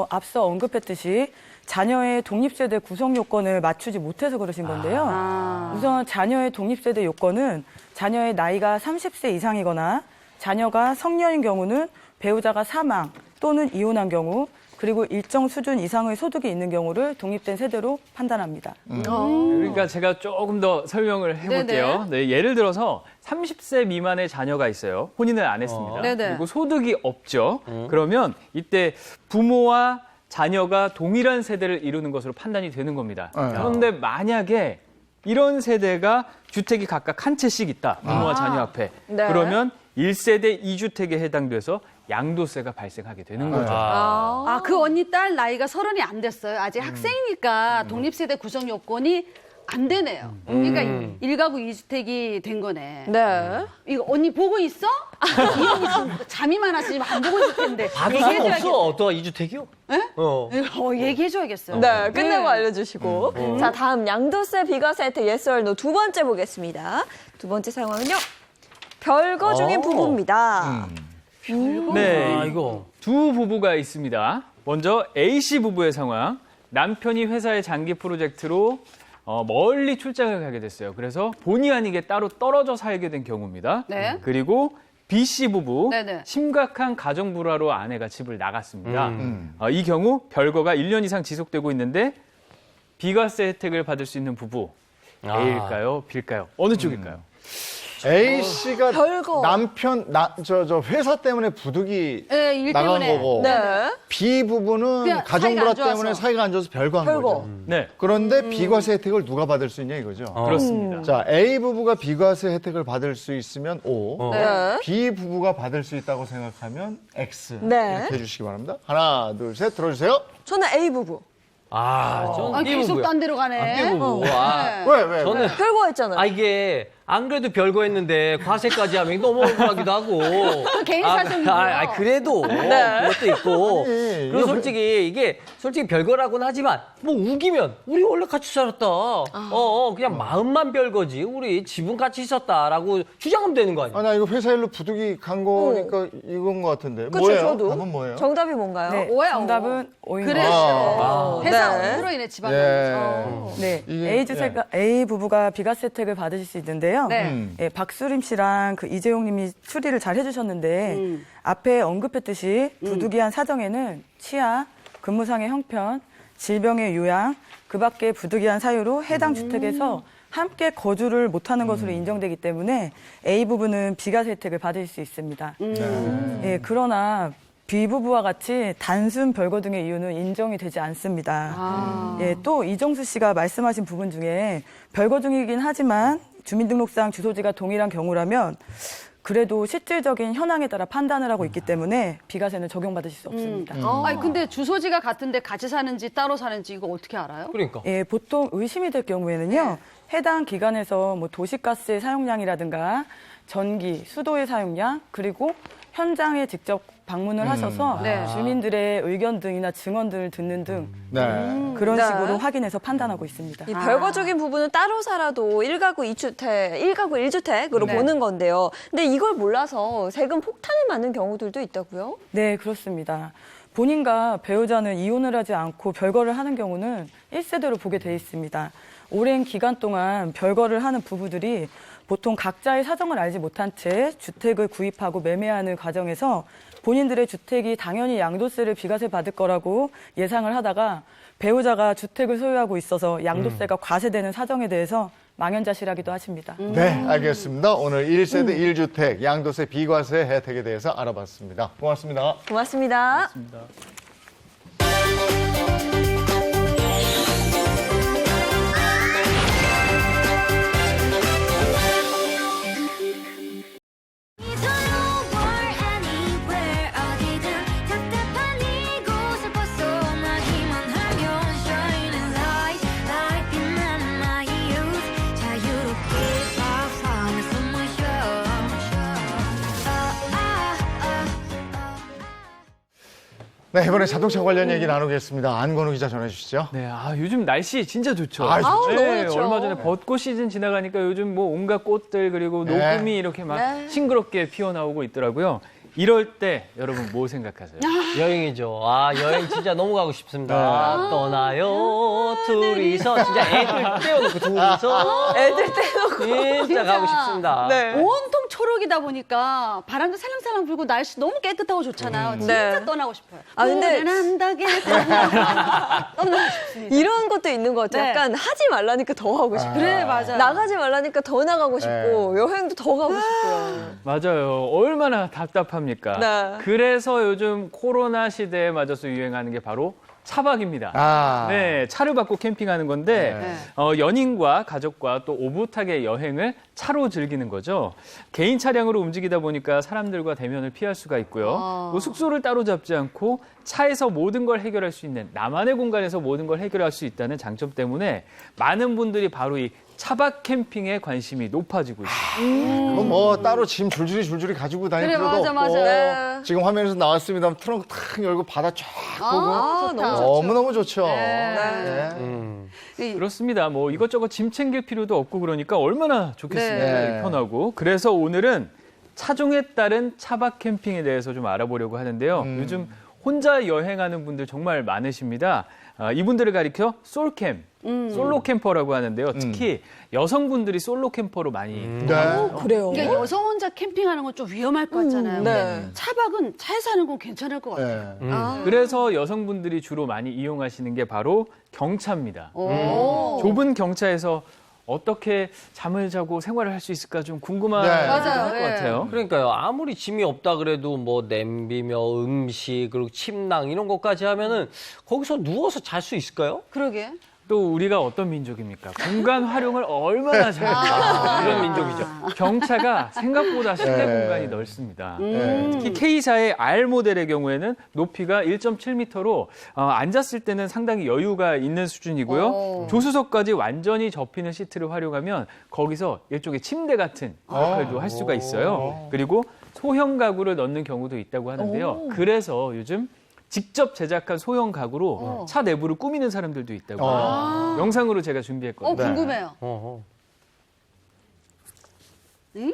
앞서 언급했듯이 자녀의 독립세대 구성 요건을 맞추지 못해서 그러신 건데요. 우선 자녀의 독립세대 요건은 자녀의 나이가 30세 이상이거나 자녀가 성년인 경우는 배우자가 사망 또는 이혼한 경우 그리고 일정 수준 이상의 소득이 있는 경우를 독립된 세대로 판단합니다. 그러니까 제가 조금 더 설명을 해볼게요. 네, 예를 들어서 30세 미만의 자녀가 있어요. 혼인을 안 했습니다. 네네. 그리고 소득이 없죠. 그러면 이때 부모와 자녀가 동일한 세대를 이루는 것으로 판단이 되는 겁니다. 그런데 만약에 이런 세대가 주택이 각각 한 채씩 있다. 부모와 자녀 앞에. 네. 그러면 1세대 2주택에 해당돼서 양도세가 발생하게 되는 거죠. 그 언니 딸 나이가 30이 안 됐어요. 아직 학생이니까 독립세대 구성 요건이 안 되네요. 그러니까 1가구 2주택이 된 거네. 네. 이거 언니 보고 있어? 이 언니 지금 잠이 많아서 지금 안 보고 있을 텐데. 봐도 상관없어. 또 2주택이요? 얘기해줘야겠어요. 네, 끝내고 알려주시고. 자, 다음 양도세 비과세 혜택 yes or no 두 번째 보겠습니다. 두 번째 상황은요. 별거 중인 부부입니다. 네, 아, 이거. 두 부부가 있습니다. 먼저 A씨 부부의 상황. 남편이 회사의 장기 프로젝트로 멀리 출장을 가게 됐어요. 그래서 본의 아니게 따로 떨어져 살게 된 경우입니다. 네. 그리고 B씨 부부, 네네. 심각한 가정 불화로 아내가 집을 나갔습니다. 이 경우 별거가 1년 이상 지속되고 있는데 비과세 혜택을 받을 수 있는 부부 A일까요? B일까요? 어느 쪽일까요? A 씨가 별거. 남편 저 회사 때문에 부득이 네, 일 나간 때문에. 거고 네. B 부부는 그냥 가정 사이가 불화 안 좋아서. 때문에 사이가 안 좋아서 별거 한 별거. 거죠. 네, 그런데 비과세 혜택을 누가 받을 수 있냐 이거죠. 그렇습니다. 자, A 부부가 비과세 혜택을 받을 수 있으면 O, 네. B 부부가 받을 수 있다고 생각하면 X. 네. 이렇게 해주시기 바랍니다. 하나, 둘, 셋, 들어주세요. 저는 A 부부. 전 계속 삐부부요. 딴 데로 가네. 삐부부. 왜? 저는 별거 했잖아요. 이게 안 그래도 별거 했는데 과세까지 하면 너무 억울하기도 하고. 개인 사정이고요. 그래도 그것도 있고. 아니, 그리고 솔직히 이게 별거라고는 하지만 뭐 우기면 우리 원래 같이 살았다. 그냥 마음만 별거지. 우리 집은 같이 있었다라고 주장하면 되는 거 아니야? 나 이거 회사 일로 부득이 간 거니까 이건 거 같은데. 그쵸, 뭐예요? 저도. 답은 뭐예요? 정답이 뭔가요? 네, 오야, 정답은 O입니다. 그래. 회사 네. 업무로 인해 집안 예. 네, 이게- A 부부가 비과세 혜택을 받으실 수 있는데요. 네. 예, 박수림 씨랑 그 이재용 님이 추리를 잘 해주셨는데 앞에 언급했듯이 부득이한 사정에는 치아, 근무상의 형편, 질병의 요양, 그 밖에 부득이한 사유로 해당 주택에서 함께 거주를 못하는 것으로 인정되기 때문에 A 부부는 비과세 혜택을 받을 수 있습니다. 예, 그러나 B 부부와 같이 단순 별거 등의 이유는 인정이 되지 않습니다. 예, 또 이정수 씨가 말씀하신 부분 중에 별거 중이긴 하지만 주민등록상 주소지가 동일한 경우라면 그래도 실질적인 현황에 따라 판단을 하고 있기 때문에 비과세는 적용받으실 수 없습니다. 아니 근데 주소지가 같은데 같이 사는지 따로 사는지 이거 어떻게 알아요? 그러니까. 예, 보통 의심이 될 경우에는요, 해당 기관에서 뭐 도시가스의 사용량이라든가 전기, 수도의 사용량, 그리고 현장에 직접 방문을 하셔서 네. 주민들의 의견 등이나 증언 등을 듣는 등 네. 그런 네. 식으로 확인해서 판단하고 있습니다. 이 별거적인 부분은 따로 살아도 1가구 2주택, 1가구 1주택으로 네. 보는 건데요. 근데 이걸 몰라서 세금 폭탄을 맞는 경우들도 있다고요? 네, 그렇습니다. 본인과 배우자는 이혼을 하지 않고 별거를 하는 경우는 1세대로 보게 돼 있습니다. 오랜 기간 동안 별거를 하는 부부들이 보통 각자의 사정을 알지 못한 채 주택을 구입하고 매매하는 과정에서 본인들의 주택이 당연히 양도세를 비과세 받을 거라고 예상을 하다가 배우자가 주택을 소유하고 있어서 양도세가 과세되는 사정에 대해서 망연자실하기도 하십니다. 네, 알겠습니다. 오늘 1세대 1주택 양도세 비과세 혜택에 대해서 알아봤습니다. 고맙습니다. 고맙습니다. 네, 이번에 자동차 관련 얘기 나누겠습니다. 안건우 기자 전해주시죠. 네, 요즘 날씨 진짜 좋죠. 아, 좋죠. 너무 좋죠. 얼마 전에 벚꽃 시즌 지나가니까 요즘 뭐 온갖 꽃들 그리고 네. 녹음이 이렇게 막 네. 싱그럽게 피어나오고 있더라고요. 이럴 때 여러분 뭐 생각하세요? 여행이죠. 여행 진짜 너무 가고 싶습니다. 떠나요, 둘이서. 진짜 애들 떼어놓고 둘이서. 애들 떼놓고. 진짜 가고 싶습니다. 네. 온통 초록이다 보니까 바람도 살랑살랑 불고 날씨 너무 깨끗하고 좋잖아요. 진짜 네. 떠나고 싶어요. 아, 근데- 한다게 떠나고 싶습니다. 이런 것도 있는 것 같아요. 네. 약간 하지 말라니까 더 하고 싶고. 그래 맞아요. 나가지 말라니까 더 나가고 싶고 여행도 더 가고 싶고요. 맞아요. 얼마나 답답합니까? 네. 그래서 요즘 코로나 시대에 맞아서 유행하는 게 바로 차박입니다. 네, 차를 받고 캠핑하는 건데 연인과 가족과 또 오붓하게 여행을 차로 즐기는 거죠. 개인 차량으로 움직이다 보니까 사람들과 대면을 피할 수가 있고요. 또 숙소를 따로 잡지 않고 차에서 모든 걸 해결할 수 있는, 나만의 공간에서 모든 걸 해결할 수 있다는 장점 때문에 많은 분들이 바로 이 차박 캠핑에 관심이 높아지고 있습니다. 그럼 뭐 따로 짐 줄줄이 가지고 다닐 그래, 필요도 맞아, 없고 맞아. 지금 화면에서 나왔습니다. 트렁크 탁 열고 바다 쫙 보고 너무 너무너무 좋죠. 네. 그렇습니다. 뭐 이것저것 짐 챙길 필요도 없고 그러니까 얼마나 좋겠습니까? 네. 편하고. 그래서 오늘은 차종에 따른 차박 캠핑에 대해서 좀 알아보려고 하는데요. 요즘 혼자 여행하는 분들 정말 많으십니다. 이분들을 가리켜 솔캠, 솔로 캠퍼라고 하는데요. 특히 여성분들이 솔로 캠퍼로 많이 그래요. 그러니까 여성 혼자 캠핑하는 건 좀 위험할 것 같잖아요. 네. 차박은 차에서 하는 건 괜찮을 것 같아요. 그래서 여성분들이 주로 많이 이용하시는 게 바로 경차입니다. 좁은 경차에서 어떻게 잠을 자고 생활을 할 수 있을까 좀 궁금한 맞아요. 것 같아요. 그러니까요. 아무리 짐이 없다 그래도 뭐 냄비며 음식 그리고 침낭 이런 것까지 하면은 거기서 누워서 잘 수 있을까요? 그러게. 또 우리가 어떤 민족입니까? 공간 활용을 얼마나 잘하는지 그런 민족이죠. 경차가 생각보다 실내 공간이 넓습니다. 특히 K사의 R 모델의 경우에는 높이가 1.7m로 앉았을 때는 상당히 여유가 있는 수준이고요. 조수석까지 완전히 접히는 시트를 활용하면 거기서 일종의 침대 같은 역할도 할 수가 있어요. 그리고 소형 가구를 넣는 경우도 있다고 하는데요. 그래서 요즘 직접 제작한 소형 가구로 차 내부를 꾸미는 사람들도 있다고 해요. 영상으로 제가 준비했거든요. 궁금해요.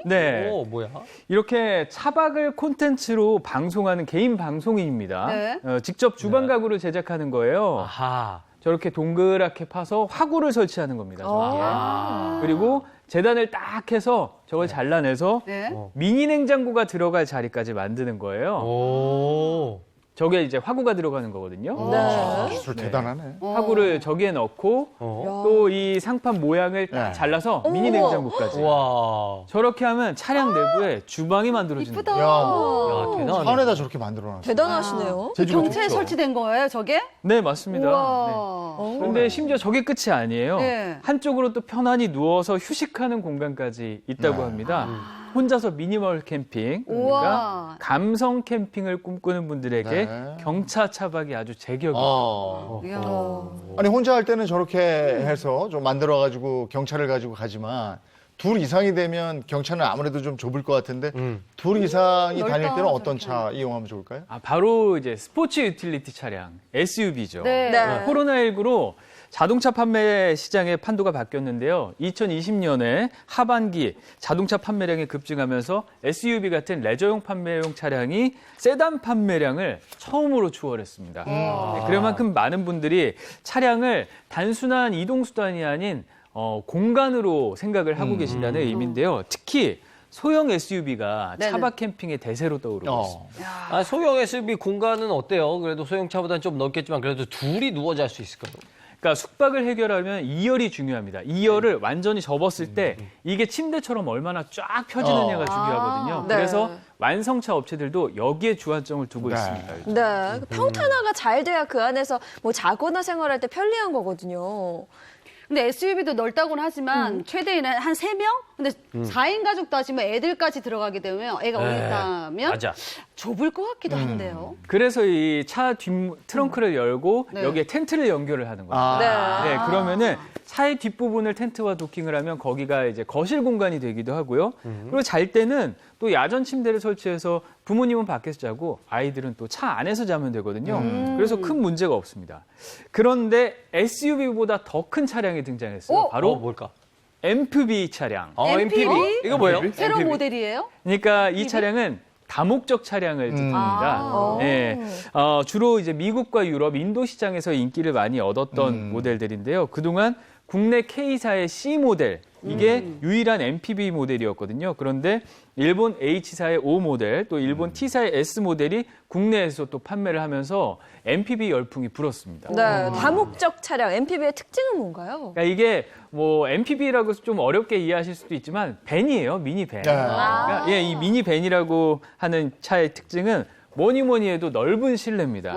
네. 오, 뭐야? 이렇게 차박을 콘텐츠로 방송하는 개인 방송인입니다. 네. 직접 주방 가구를 제작하는 거예요. 아하. 저렇게 동그랗게 파서 화구를 설치하는 겁니다. 저기에. 그리고 재단을 딱 해서 저걸 잘라내서 네. 미니 냉장고가 들어갈 자리까지 만드는 거예요. 오. 저게 이제 화구가 들어가는 거거든요. 기술 대단하네. 화구를 저기에 넣고 또 이 상판 모양을 딱 잘라서 미니 냉장고까지. 와. 저렇게 하면 차량 내부에 주방이 만들어지는 거예요. 야, 대단하네. 산에다 저렇게 만들어놨어. 대단하시네요. 제주가 경차에 좋죠. 설치된 거예요, 저게? 네, 맞습니다. 네. 우와. 그런데 심지어 저게 끝이 아니에요. 네. 한쪽으로 또 편안히 누워서 휴식하는 공간까지 있다고 합니다. 혼자서 미니멀 캠핑, 우와. 그러니까 감성 캠핑을 꿈꾸는 분들에게 경차 차박이 아주 제격이에요. 이야. 아니 혼자 할 때는 저렇게 해서 좀 만들어가지고 경차를 가지고 가지만 둘 이상이 되면 경차는 아무래도 좀 좁을 것 같은데 둘 이상이 다닐 때는 어떤 차 이용하면 좋을까요? 바로 이제 스포츠 유틸리티 차량, SUV죠. 네. 코로나19로 자동차 판매 시장의 판도가 바뀌었는데요. 2020년에 하반기 자동차 판매량이 급증하면서 SUV 같은 레저용 판매용 차량이 세단 판매량을 처음으로 추월했습니다. 네, 그만큼 많은 분들이 차량을 단순한 이동수단이 아닌 공간으로 생각을 하고 계신다는 의미인데요. 특히 소형 SUV가 네네. 차박 캠핑의 대세로 떠오르고 있습니다. 아, 소형 SUV 공간은 어때요? 그래도 소형차보다는 좀 넓겠지만 그래도 둘이 누워 잘 수 있을까요? 그러니까 숙박을 해결하면 2열이 중요합니다. 2열을 완전히 접었을 때 이게 침대처럼 얼마나 쫙 펴지느냐가 중요하거든요. 네. 그래서 완성차 업체들도 여기에 주안점을 두고 있습니다. 요즘. 네. 평탄화가 잘 돼야 그 안에서 뭐 자거나 생활할 때 편리한 거거든요. 근데 SUV도 넓다고는 하지만 최대는 한 3명? 근데 4인 가족도 하지만 애들까지 들어가게 되면 애가 어리다면 맞아. 좁을 것 같기도 한데요. 그래서 이 차 뒷 트렁크를 열고 네. 여기에 텐트를 연결을 하는 겁니다. 네, 그러면은 차의 뒷부분을 텐트와 도킹을 하면 거기가 이제 거실 공간이 되기도 하고요. 그리고 잘 때는 또 야전 침대를 설치해서 부모님은 밖에서 자고 아이들은 또 차 안에서 자면 되거든요. 그래서 큰 문제가 없습니다. 그런데 SUV보다 더 큰 차량이 등장했어요. 바로 뭘까? MPV 차량. MPV? 이거 뭐예요? 새로운 모델이에요? 그러니까 이 차량은 다목적 차량을 뜻합니다. 네, 주로 이제 미국과 유럽, 인도 시장에서 인기를 많이 얻었던 모델들인데요. 그동안 국내 K사의 C 모델, 이게 유일한 MPV 모델이었거든요. 그런데 일본 H사의 O 모델, 또 일본 T사의 S 모델이 국내에서 또 판매를 하면서 MPV 열풍이 불었습니다. 네. 다목적 차량, MPV의 특징은 뭔가요? 그러니까 이게 뭐 MPV라고 해서 좀 어렵게 이해하실 수도 있지만 밴이에요, 미니밴. 그러니까 이 미니밴이라고 하는 차의 특징은 뭐니 해도 넓은 실내입니다.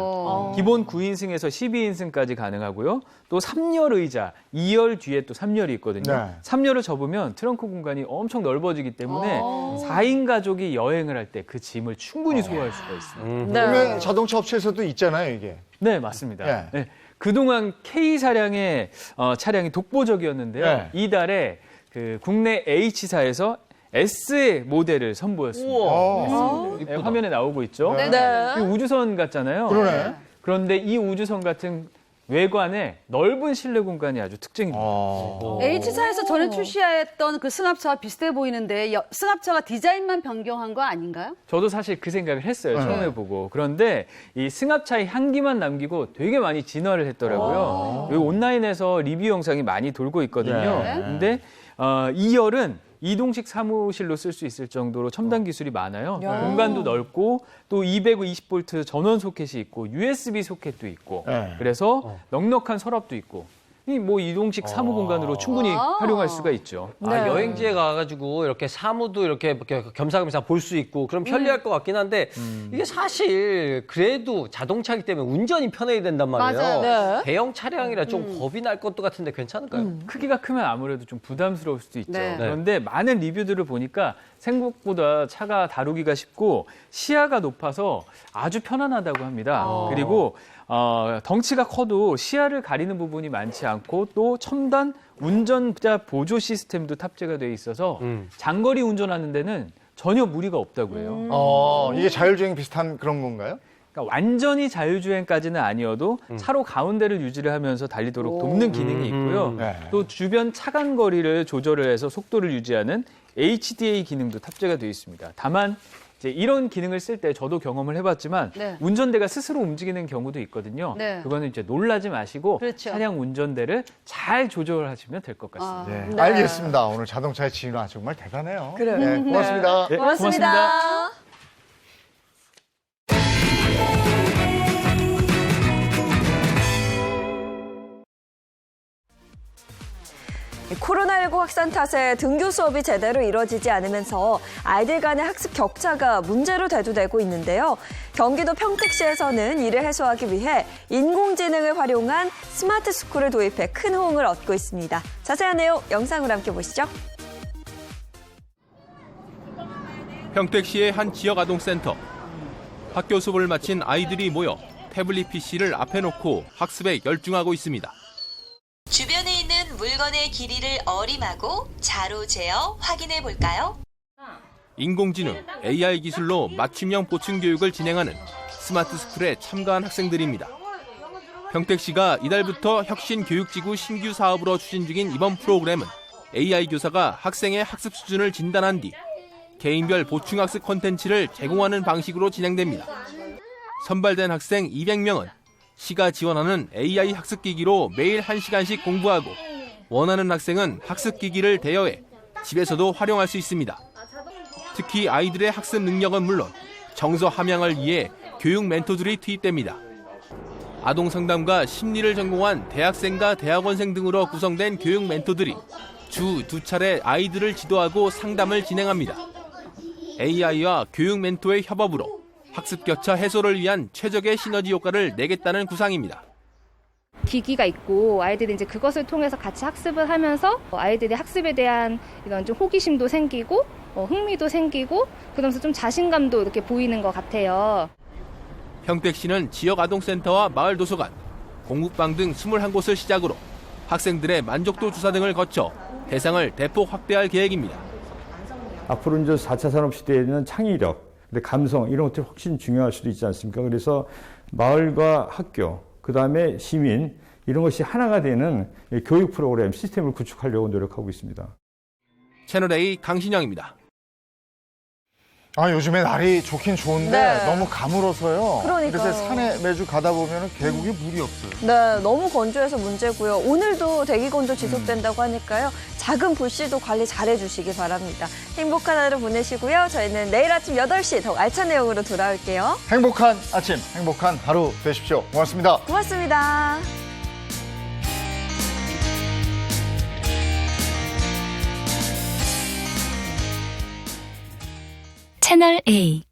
기본 9인승에서 12인승까지 가능하고요. 또 3열 의자, 2열 뒤에 또 3열이 있거든요. 네. 3열을 접으면 트렁크 공간이 엄청 넓어지기 때문에 4인 가족이 여행을 할 때 그 짐을 충분히 소화할 수가 있습니다. 국내 자동차 업체에서도 있잖아요, 이게. 네, 맞습니다. 네. 네. 그동안 K사량의 차량이 독보적이었는데요. 네. 이달에 그 국내 H사에서 S 모델을 선보였습니다. 네, 화면에 나오고 있죠. 네. 네. 이 우주선 같잖아요. 그러네. 그런데 이 우주선 같은 외관에 넓은 실내 공간이 아주 특징입니다. H사에서 전에 출시했던 그 승합차와 비슷해 보이는데 승합차가 디자인만 변경한 거 아닌가요? 저도 사실 그 생각을 했어요. 처음에 보고. 그런데 이 승합차의 향기만 남기고 되게 많이 진화를 했더라고요. 여기 온라인에서 리뷰 영상이 많이 돌고 있거든요. 네. 근데 2열은 이동식 사무실로 쓸 수 있을 정도로 첨단 기술이 많아요. 공간도 넓고 또 220V 전원 소켓이 있고 USB 소켓도 있고 네. 그래서 넉넉한 서랍도 있고 이 뭐 이동식 사무 공간으로 충분히 활용할 수가 있죠. 여행지에 가가지고 이렇게 사무도 이렇게 겸사겸사 볼 수 있고 그럼 편리할 것 같긴 한데 이게 사실 그래도 자동차이기 때문에 운전이 편해야 된단 말이에요. 맞아요. 네. 대형 차량이라 좀 겁이 날 것도 같은데 괜찮을까요? 크기가 크면 아무래도 좀 부담스러울 수도 있죠. 네. 그런데 많은 리뷰들을 보니까 생각보다 차가 다루기가 쉽고 시야가 높아서 아주 편안하다고 합니다. 그리고 덩치가 커도 시야를 가리는 부분이 많지 않고 또 첨단 운전자 보조 시스템도 탑재가 돼 있어서 장거리 운전하는 데는 전혀 무리가 없다고 해요. 이게 자율주행 비슷한 그런 건가요? 그러니까 완전히 자율주행까지는 아니어도 차로 가운데를 유지를 하면서 달리도록 돕는 기능이 있고요. 네. 또 주변 차간 거리를 조절을 해서 속도를 유지하는 HDA 기능도 탑재가 되어 있습니다. 다만 이제 이런 기능을 쓸 때 저도 경험을 해봤지만 네. 운전대가 스스로 움직이는 경우도 있거든요. 네. 그거는 이제 놀라지 마시고 그렇죠. 차량 운전대를 잘 조절하시면 될 것 같습니다. 네. 알겠습니다. 오늘 자동차의 진화 정말 대단해요. 그래요. 네, 고맙습니다. 네, 고맙습니다. 코로나19 확산 탓에 등교 수업이 제대로 이뤄지지 않으면서 아이들 간의 학습 격차가 문제로 대두되고 있는데요. 경기도 평택시에서는 이를 해소하기 위해 인공지능을 활용한 스마트 스쿨을 도입해 큰 호응을 얻고 있습니다. 자세한 내용 영상으로 함께 보시죠. 평택시의 한 지역 아동센터. 학교 수업을 마친 아이들이 모여 태블릿 PC를 앞에 놓고 학습에 열중하고 있습니다. 주변에 있는 물건의 길이를 어림하고 자로 재어 확인해 볼까요? 인공지능, AI 기술로 맞춤형 보충 교육을 진행하는 스마트 스쿨에 참가한 학생들입니다. 평택시가 이달부터 혁신교육지구 신규 사업으로 추진 중인 이번 프로그램은 AI 교사가 학생의 학습 수준을 진단한 뒤 개인별 보충학습 콘텐츠를 제공하는 방식으로 진행됩니다. 선발된 학생 200명은 시가 지원하는 AI 학습기기로 매일 1시간씩 공부하고 원하는 학생은 학습기기를 대여해 집에서도 활용할 수 있습니다. 특히 아이들의 학습 능력은 물론 정서 함양을 위해 교육 멘토들이 투입됩니다. 아동 상담과 심리를 전공한 대학생과 대학원생 등으로 구성된 교육 멘토들이 주 2차례 아이들을 지도하고 상담을 진행합니다. AI와 교육 멘토의 협업으로 학습 격차 해소를 위한 최적의 시너지 효과를 내겠다는 구상입니다. 기기가 있고 아이들이 이제 그것을 통해서 같이 학습을 하면서 아이들이 학습에 대한 이런 좀 호기심도 생기고 흥미도 생기고 그러면서 좀 자신감도 이렇게 보이는 것 같아요. 평택시는 지역 아동센터와 마을 도서관, 공부방 등 21곳을 시작으로 학생들의 만족도 조사 등을 거쳐 대상을 대폭 확대할 계획입니다. 앞으로 이제 4차 산업 시대에는 창의력, 감성 이런 것들이 훨씬 중요할 수도 있지 않습니까? 그래서 마을과 학교, 그다음에 시민 이런 것이 하나가 되는 교육 프로그램 시스템을 구축하려고 노력하고 있습니다. 채널A 강신영입니다. 요즘에 날이 좋긴 좋은데 네. 너무 가물어서요. 그러니까요. 그래서 산에 매주 가다 보면 계곡에 물이 없어요. 네, 너무 건조해서 문제고요. 오늘도 대기 건조 지속된다고 하니까요. 작은 불씨도 관리 잘 해주시기 바랍니다. 행복한 하루 보내시고요. 저희는 내일 아침 8시 더 알찬 내용으로 돌아올게요. 행복한 아침, 행복한 하루 되십시오. 고맙습니다. 고맙습니다. 채널 A